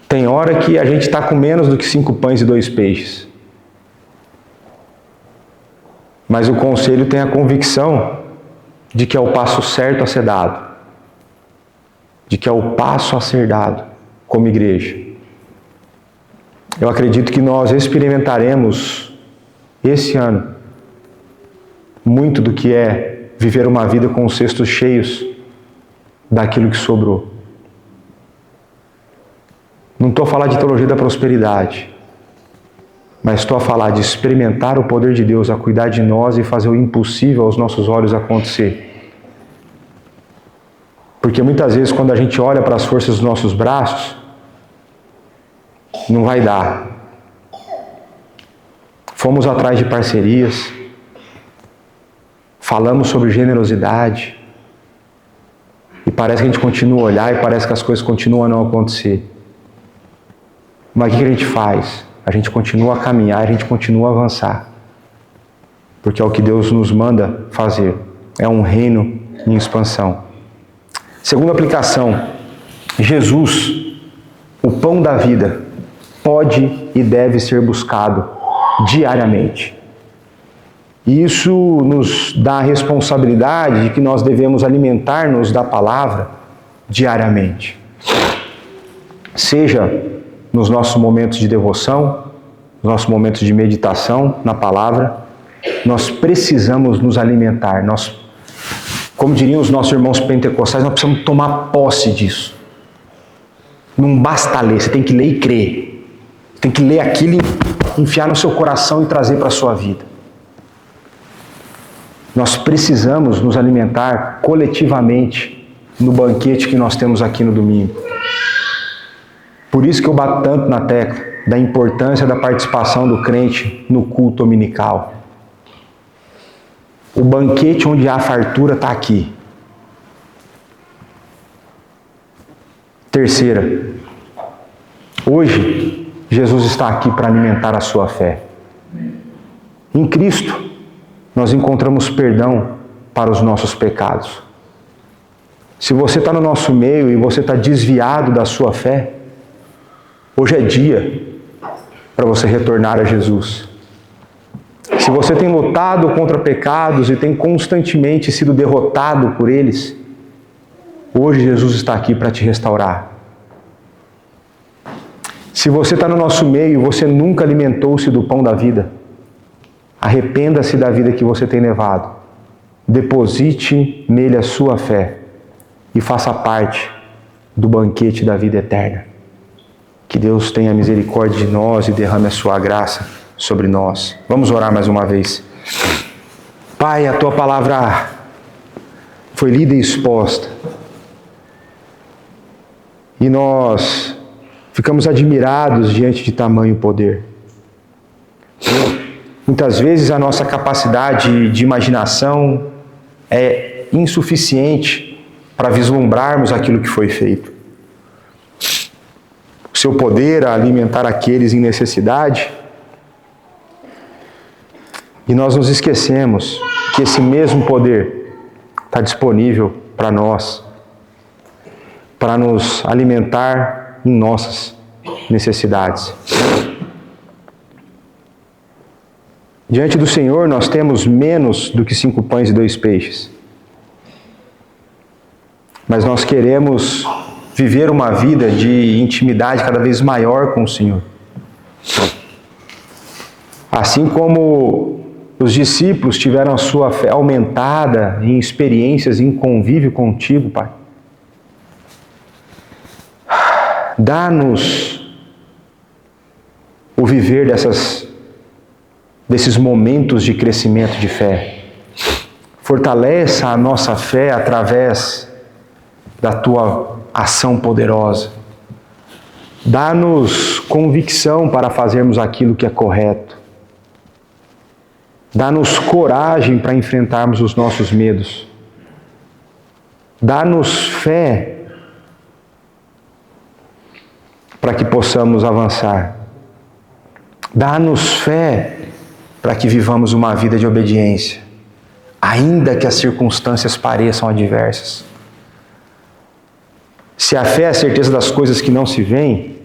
Tem hora que a gente está com menos do que 5 pães e 2 peixes. Mas o conselho tem a convicção de que é o passo certo a ser dado. De que é o passo a ser dado como igreja. Eu acredito que nós experimentaremos esse ano muito do que é viver uma vida com os cestos cheios daquilo que sobrou. Não estou a falar de teologia da prosperidade. mas estou a falar de experimentar o poder de Deus a cuidar de nós e fazer o impossível aos nossos olhos acontecer. Porque muitas vezes quando a gente olha para as forças dos nossos braços, não vai dar. Fomos atrás de parcerias, falamos sobre generosidade, e parece que a gente continua a olhar e parece que as coisas continuam a não acontecer. Mas o que a gente faz? A gente continua a caminhar, a gente continua a avançar. Porque é o que Deus nos manda fazer. É um reino em expansão. Segunda aplicação, Jesus, o pão da vida, pode e deve ser buscado diariamente. E isso nos dá a responsabilidade de que nós devemos alimentar-nos da palavra diariamente. Seja nos nossos momentos de devoção, nos nossos momentos de meditação na palavra, nós precisamos nos alimentar. Nós, como diriam os nossos irmãos pentecostais, nós precisamos tomar posse disso. Não basta ler, você tem que ler e crer. Você tem que ler aquilo e enfiar no seu coração e trazer para a sua vida. Nós precisamos nos alimentar coletivamente no banquete que nós temos aqui no domingo. Por isso que eu bato tanto na tecla da importância da participação do crente no culto dominical. O banquete onde há fartura está aqui. Terceira, hoje Jesus está aqui para alimentar a sua fé. Em Cristo, nós encontramos perdão para os nossos pecados. Se você está no nosso meio e você está desviado da sua fé, hoje é dia para você retornar a Jesus. Se você tem lutado contra pecados e tem constantemente sido derrotado por eles, hoje Jesus está aqui para te restaurar. Se você está no nosso meio e você nunca alimentou-se do pão da vida, arrependa-se da vida que você tem levado. Deposite nele a sua fé e faça parte do banquete da vida eterna. Que Deus tenha misericórdia de nós e derrame a sua graça sobre nós. Vamos orar mais uma vez. Pai, a tua palavra foi lida e exposta. E nós ficamos admirados diante de tamanho poder. Muitas vezes a nossa capacidade de imaginação é insuficiente para vislumbrarmos aquilo que foi feito. O seu poder a alimentar aqueles em necessidade. E nós nos esquecemos que esse mesmo poder está disponível para nós, para nos alimentar em nossas necessidades. Diante do Senhor nós temos menos do que 5 pães e 2 peixes. Mas nós queremos viver uma vida de intimidade cada vez maior com o Senhor. Assim como os discípulos tiveram a sua fé aumentada em experiências em convívio contigo, Pai. Dá-nos o viver desses momentos de crescimento de fé. Fortaleça a nossa fé através da tua ação poderosa. Dá-nos convicção para fazermos aquilo que é correto. Dá-nos coragem para enfrentarmos os nossos medos. Dá-nos fé para que possamos avançar. Dá-nos fé para que vivamos uma vida de obediência, ainda que as circunstâncias pareçam adversas. Se a fé é a certeza das coisas que não se veem,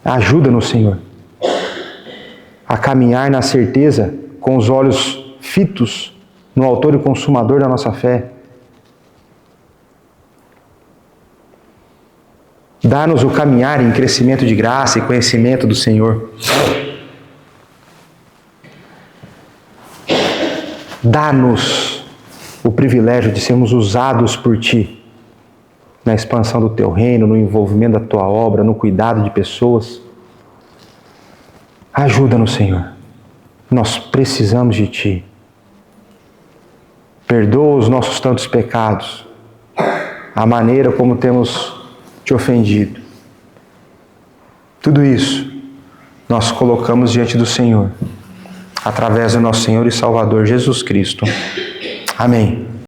ajuda-nos, Senhor, a caminhar na certeza com os olhos fitos no autor e consumador da nossa fé. Dá-nos o caminhar em crescimento de graça e conhecimento do Senhor. Dá-nos o privilégio de sermos usados por Ti na expansão do Teu reino, no envolvimento da Tua obra, no cuidado de pessoas. Ajuda-nos, Senhor. Nós precisamos de Ti. Perdoa os nossos tantos pecados, a maneira como temos Te ofendido. Tudo isso nós colocamos diante do Senhor, através do nosso Senhor e Salvador Jesus Cristo. Amém.